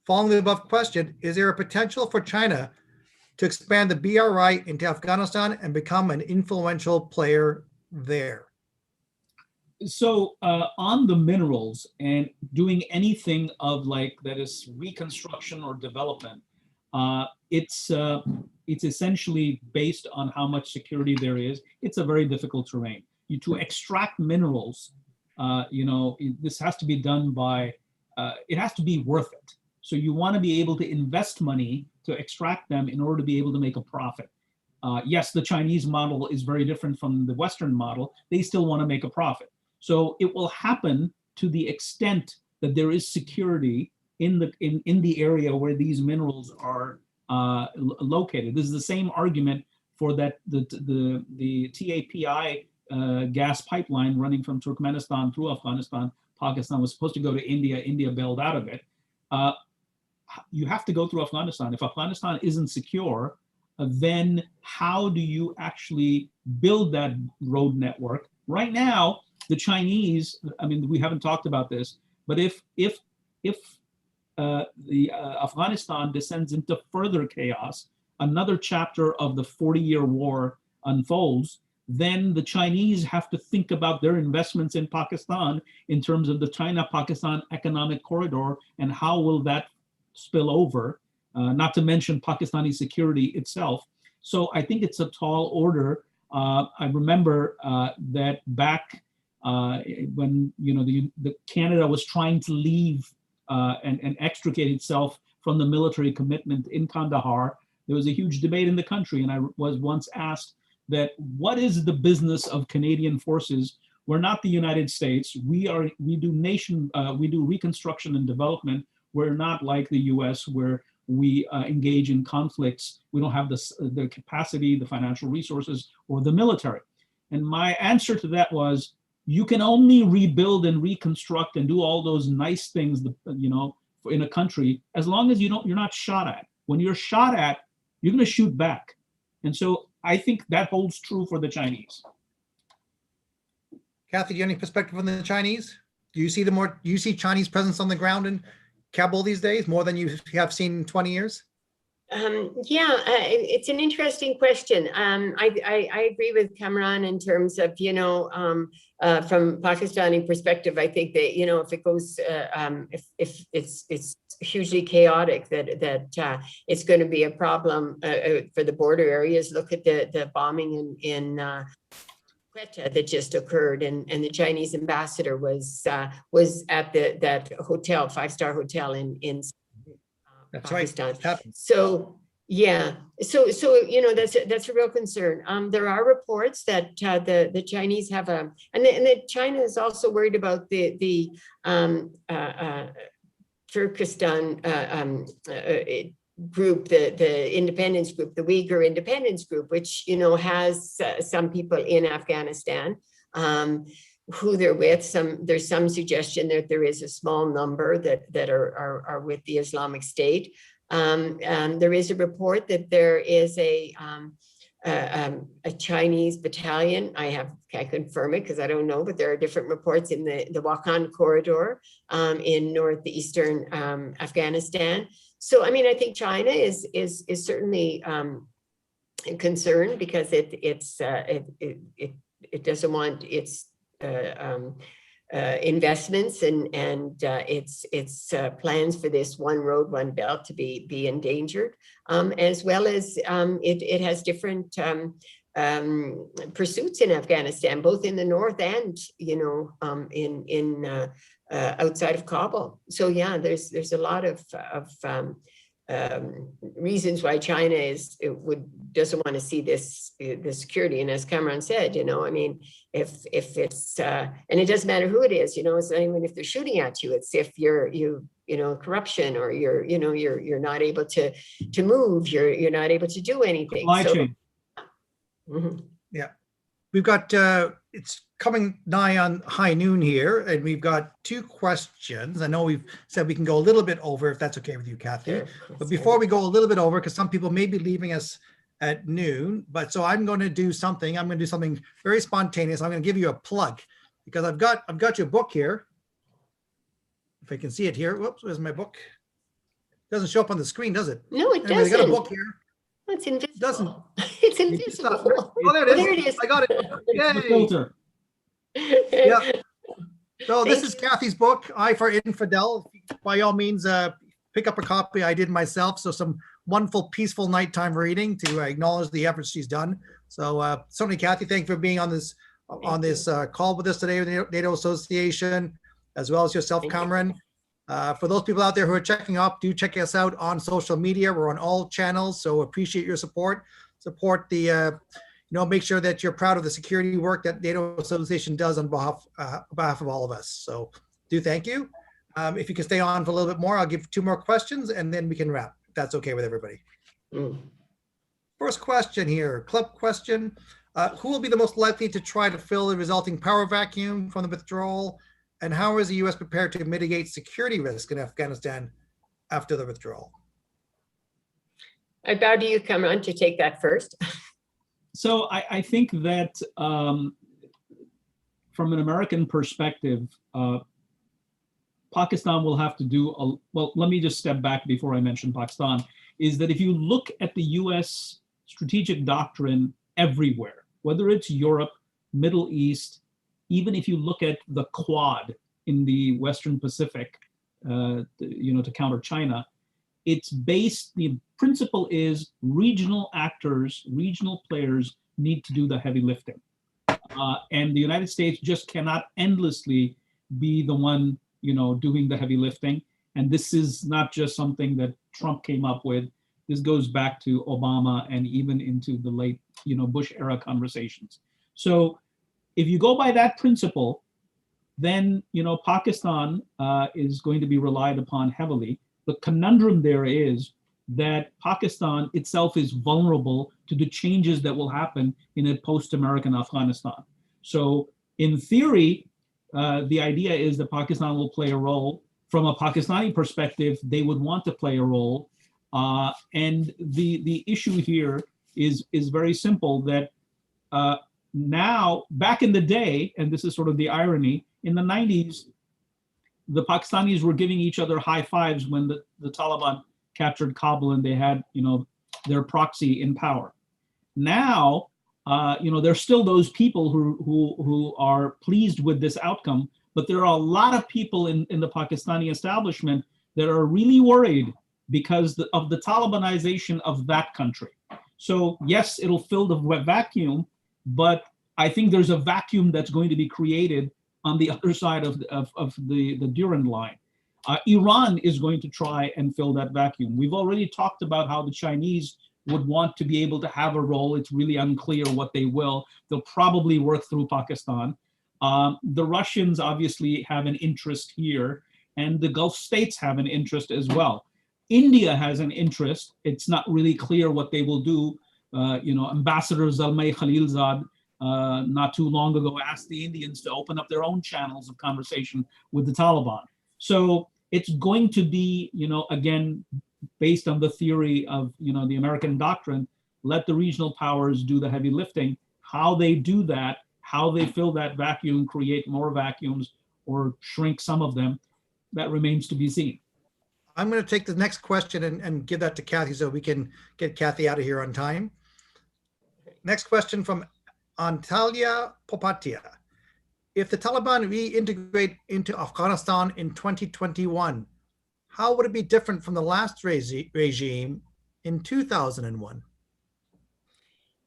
Following the above question, is there a potential for China to expand the BRI into Afghanistan and become an influential player there? So on the minerals and doing anything of like that is reconstruction or development, it's essentially based on how much security there is. It's a very difficult terrain. To extract minerals, this has to be done by, it has to be worth it. So you want to be able to invest money to extract them in order to be able to make a profit. Yes, the Chinese model is very different from the Western model. They still want to make a profit. So it will happen to the extent that there is security in the area where these minerals are located. This is the same argument for that the TAPI gas pipeline running from Turkmenistan through Afghanistan. Pakistan was supposed to go to India. India bailed out of it. You have to go through Afghanistan. If Afghanistan isn't secure, then how do you actually build that road network? Right now, the Chinese, I mean, we haven't talked about this, but if Afghanistan descends into further chaos, another chapter of the 40-year war unfolds, then the Chinese have to think about their investments in Pakistan in terms of the China-Pakistan economic corridor and how will that spill over, not to mention Pakistani security itself. So I think it's a tall order. I remember that back when the Canada was trying to leave and extricate itself from the military commitment in Kandahar, there was a huge debate in the country, and I was once asked that what is the business of Canadian forces? We're not the United States. We do reconstruction and development. We're not like the U.S. where we engage in conflicts. We don't have the capacity, the financial resources, or the military. And my answer to that was, you can only rebuild and reconstruct and do all those nice things, in a country, as long as you're not shot at. When you're shot at, you're going to shoot back. And so I think that holds true for the Chinese. Kathy, do you have any perspective on the Chinese? Do you see Chinese presence on the ground in Kabul these days more than you have seen in 20 years? It's an interesting question. I agree with Kamran in terms of, from Pakistani perspective, I think that, if it goes, if it's hugely chaotic, that it's going to be a problem for the border areas. Look at the bombing in Quetta that just occurred, and the Chinese ambassador was at that hotel, 5-star hotel in That's Pakistan. Right. So yeah, so that's a real concern. There are reports that the Chinese have and China is also worried about the Turkestan group, the independence group, the Uyghur independence group, which has some people in Afghanistan who they're with. There's some suggestion that there is a small number that are with the Islamic State. There is a report that there is a Chinese battalion. I confirm it because I don't know, but there are different reports in the Wakhan corridor in northeastern Afghanistan. So I mean, I think China is certainly concerned because it doesn't want its investments and its plans for this one road, one belt to be endangered, as well as it has different pursuits in Afghanistan, both in the north and in outside of Kabul. So yeah, there's a lot of reasons why China doesn't want to see the security. And as Kamran said, I mean, if it's and it doesn't matter who it is, it's not even if they're shooting at you. It's if you're corruption, or you're not able to move, you're not able to do anything. Supply chain. Mm-hmm. Yeah, we've got it's coming nigh on high noon here, and we've got 2 questions. I know we've said we can go a little bit over, if that's okay with you, Kathy. Sure. But before we go a little bit over, because some people may be leaving us at noon, but so I'm going to do something. I'm going to do something very spontaneous. I'm going to give you a plug because I've got your book here. If I can see it here. Whoops, where's my book? Doesn't show up on the screen, does it? No, it Anyway, I got a doesn't. book here. It's invisible. Doesn't. It's It's not- invisible. Oh, there it is. There it is. I got it. It's the Yay. filter. Yeah. So this Thank is Kathy's book, I for Infidel. By all means, pick up a copy. I did myself. So some wonderful, peaceful nighttime reading to acknowledge the efforts she's done. So certainly, Kathy, thank you for being on this call with us today with the NATO Association, as well as yourself, Thank you. Kamran. For those people out there who are checking up, do check us out on social media. We're on all channels, so appreciate your support. Support the, make sure that you're proud of the security work that NATO Association does on behalf of all of us. So do thank you. If you can stay on for a little bit more, I'll give 2 more questions and then we can wrap, if that's okay with everybody. First question here, club question. Who will be the most likely to try to fill the resulting power vacuum from the withdrawal? And how is the U.S. prepared to mitigate security risk in Afghanistan after the withdrawal? I bow to you, Kamran, to take that first. So I think that from an American perspective, Pakistan will have to do, well, let me just step back before I mention Pakistan, is that if you look at the US strategic doctrine everywhere, whether it's Europe, Middle East, even if you look at the Quad in the Western Pacific, to counter China, it's based, the principle is regional actors, regional players need to do the heavy lifting. And the United States just cannot endlessly be the one, doing the heavy lifting. And this is not just something that Trump came up with. This goes back to Obama and even into the late, Bush era conversations. So if you go by that principle, then, Pakistan is going to be relied upon heavily. The conundrum there is that Pakistan itself is vulnerable to the changes that will happen in a post-American Afghanistan. So in theory, the idea is that Pakistan will play a role. From a Pakistani perspective, they would want to play a role. And the issue here is very simple, that now, back in the day, and this is sort of the irony, in the 90s, the Pakistanis were giving each other high fives when the Taliban captured Kabul and they had, their proxy in power. Now, there's still those people who are pleased with this outcome, but there are a lot of people in the Pakistani establishment that are really worried because of the Talibanization of that country. So yes, it'll fill the vacuum, but I think there's a vacuum that's going to be created on the other side of the Durand line. Iran is going to try and fill that vacuum. We've already talked about how the Chinese would want to be able to have a role. It's really unclear what they will. They'll probably work through Pakistan. The Russians obviously have an interest here, and the Gulf states have an interest as well. India has an interest. It's not really clear what they will do. Ambassador Zalmay Khalilzad not too long ago asked the Indians to open up their own channels of conversation with the Taliban. So it's going to be, again, based on the theory of, the American doctrine, let the regional powers do the heavy lifting. How they do that, how they fill that vacuum, create more vacuums or shrink some of them, that remains to be seen. I'm going to take the next question and give that to Kathy so we can get Kathy out of here on time. Next question from Untitled Chapter. If the Taliban reintegrate into Afghanistan in 2021, how would it be different from the last regime in 2001?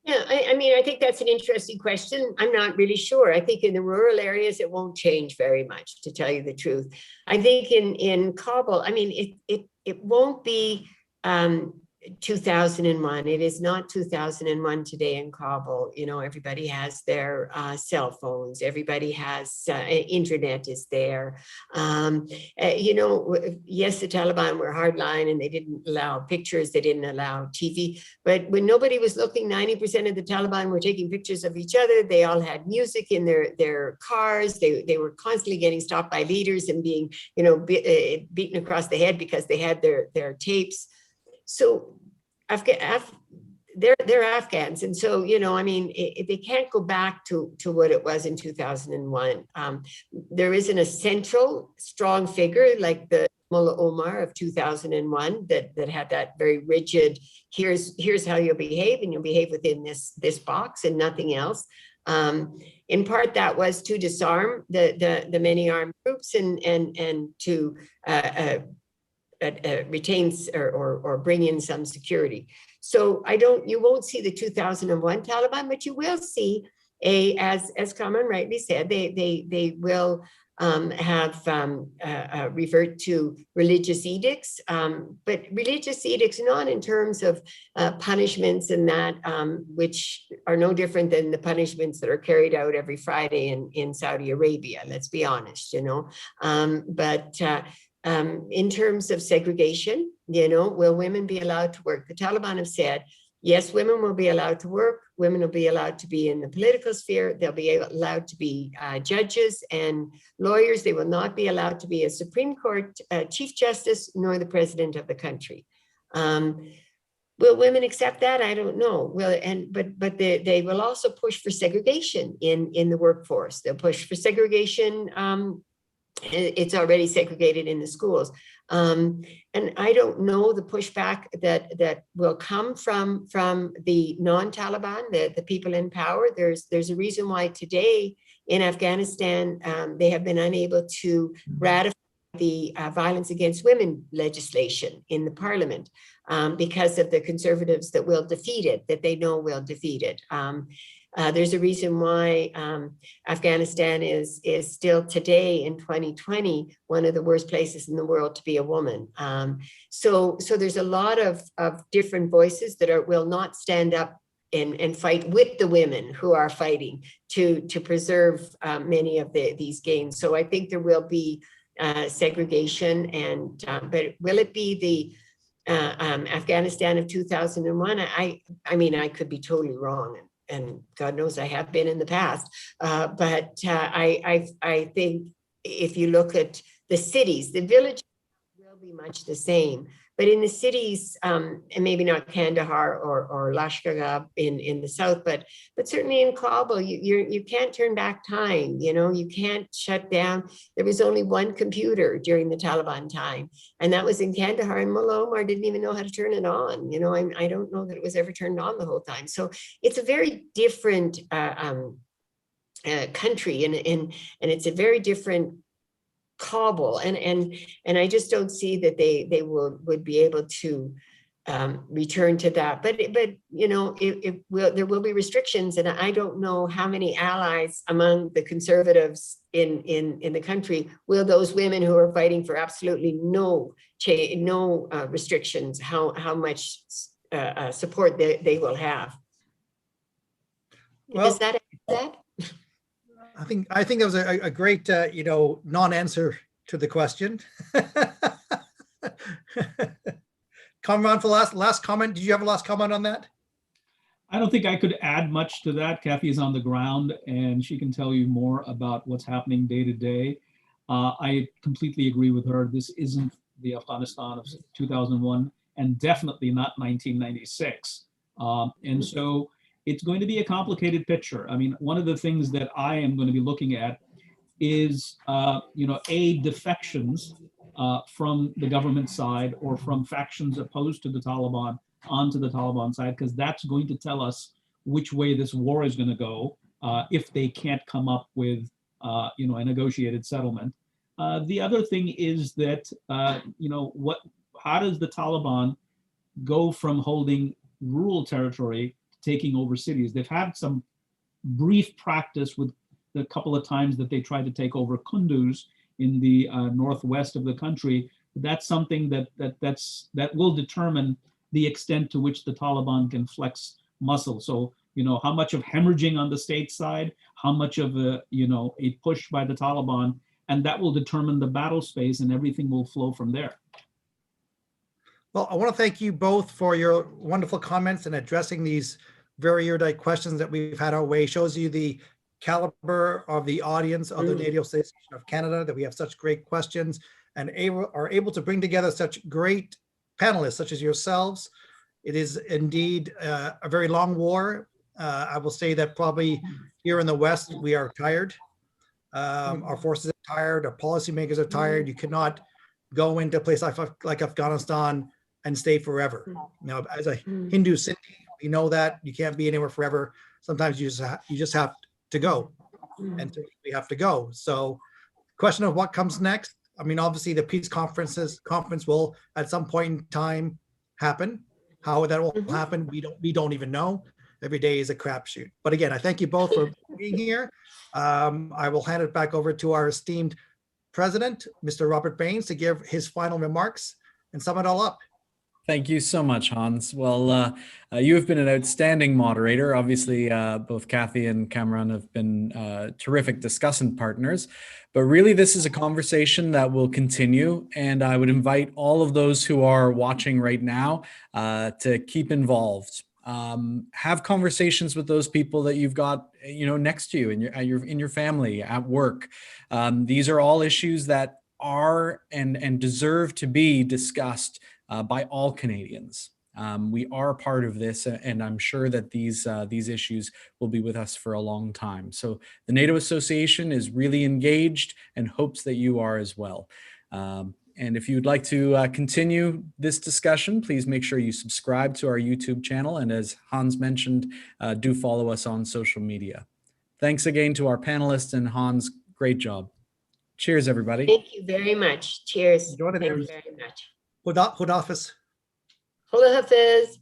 Yeah, I think that's an interesting question. I'm not really sure. I think in the rural areas, it won't change very much, to tell you the truth. I think in Kabul, it won't be 2001. It is not 2001 today in Kabul. You know, everybody has their cell phones. Everybody has internet is there. You know, yes, the Taliban were hardline and they didn't allow pictures. They didn't allow TV. But when nobody was looking, 90% of the Taliban were taking pictures of each other. They all had music in their cars. They were constantly getting stopped by leaders and being, you know, beaten across the head because they had their tapes. So they're Afghans. And so, you know, I mean, they can't go back to what it was in 2001. There isn't a central strong figure like the Mullah Omar of 2001 that had that very rigid, here's how you'll behave, and you'll behave within this box and nothing else. In part, that was to disarm the many armed groups and to retains or bring in some security. So you won't see the 2001 Taliban, but you will see as Kamran rightly said, they will revert to religious edicts, but religious edicts not in terms of punishments and that, which are no different than the punishments that are carried out every Friday in Saudi Arabia, let's be honest, you know, but in terms of segregation, you know, will women be allowed to work? The Taliban have said, yes, women will be allowed to work. Women will be allowed to be in the political sphere. They'll be allowed to be judges and lawyers. They will not be allowed to be a Supreme Court Chief Justice nor the president of the country. Will women accept that? I don't know. But they will also push for segregation in the workforce. They'll push for segregation. It's already segregated in the schools. And I don't know the pushback that will come from the non-Taliban, the people in power. There's a reason why today in Afghanistan, they have been unable to ratify the violence against women legislation in the parliament because of the conservatives that will defeat it, that they know will defeat it. There's a reason why Afghanistan is still today in 2020 one of the worst places in the world to be a woman. So there's a lot of different voices that will not stand up and fight with the women who are fighting to preserve many of these gains. So I think there will be segregation, but will it be the Afghanistan of 2001? I mean, I could be totally wrong. And God knows I have been in the past, but I think if you look at the cities, the villages will be much the same. But in the cities, and maybe not Kandahar or Lashkargah in the south, but certainly in Kabul, you can't turn back time. You know, you can't shut down. There was only one computer during the Taliban time, and that was in Kandahar. And Mullah Omar didn't even know how to turn it on. You know, I don't know that it was ever turned on the whole time. So it's a very different country, and it's a very different Kabul, and I just don't see that they would be able to return to that. But you know, there will be restrictions, and I don't know how many allies among the conservatives in the country will those women who are fighting for absolutely no restrictions, how much support they will have. Well, Does that answer that? I think that was a great, you know, non-answer to the question. Kamran, for last comment. Did you have a last comment on that? I don't think I could add much to that. Kathy is on the ground and she can tell you more about what's happening day to day. I completely agree with her. This isn't the Afghanistan of 2001 and definitely not 1996. And so it's going to be a complicated picture. I mean, one of the things that I am going to be looking at is, you know, defections from the government side or from factions opposed to the Taliban onto the Taliban side, because that's going to tell us which way this war is going to go if they can't come up with, you know, a negotiated settlement. The other thing is that, you know, how does the Taliban go from holding rural territory taking over cities? They've had some brief practice with the couple of times that they tried to take over Kunduz in the northwest of the country. That's something that will determine the extent to which the Taliban can flex muscle. So, how much of hemorrhaging on the state side, how much of a push by the Taliban, and that will determine the battle space, and everything will flow from there. Well, I want to thank you both for your wonderful comments and addressing these very erudite questions that we've had our way. Shows you the caliber of the audience of the NATO Association of Canada, that we have such great questions and are able to bring together such great panelists such as yourselves. It is indeed a very long war. I will say that probably here in the West, we are tired. Our forces are tired, our policymakers are tired. You cannot go into a place like Afghanistan and stay forever. Now, as a Hindu Sindhi, you know that you can't be anywhere forever. Sometimes you just have to go, and we have to go. So, question of what comes next. I mean, obviously, the peace conference will at some point in time happen. How that will happen, we don't even know. Every day is a crapshoot. But again, I thank you both for being here. I will hand it back over to our esteemed president, Mr. Robert Baines, to give his final remarks and sum it all up. Thank you so much, Hans. Well, you have been an outstanding moderator. Obviously, both Kathy and Kamran have been terrific discussant partners. But really, this is a conversation that will continue. And I would invite all of those who are watching right now to keep involved. Have conversations with those people that you've got, next to you in your family, at work. These are all issues that are and deserve to be discussed by all Canadians. We are a part of this, and I'm sure that these issues will be with us for a long time. So the NATO Association is really engaged and hopes that you are as well. And if you'd like to continue this discussion, please make sure you subscribe to our YouTube channel. And as Hans mentioned, do follow us on social media. Thanks again to our panelists, and Hans, great job. Cheers, everybody. Thank you very much. Cheers. Enjoy the Thank you news. very much. Hudafis. Hola Hafiz.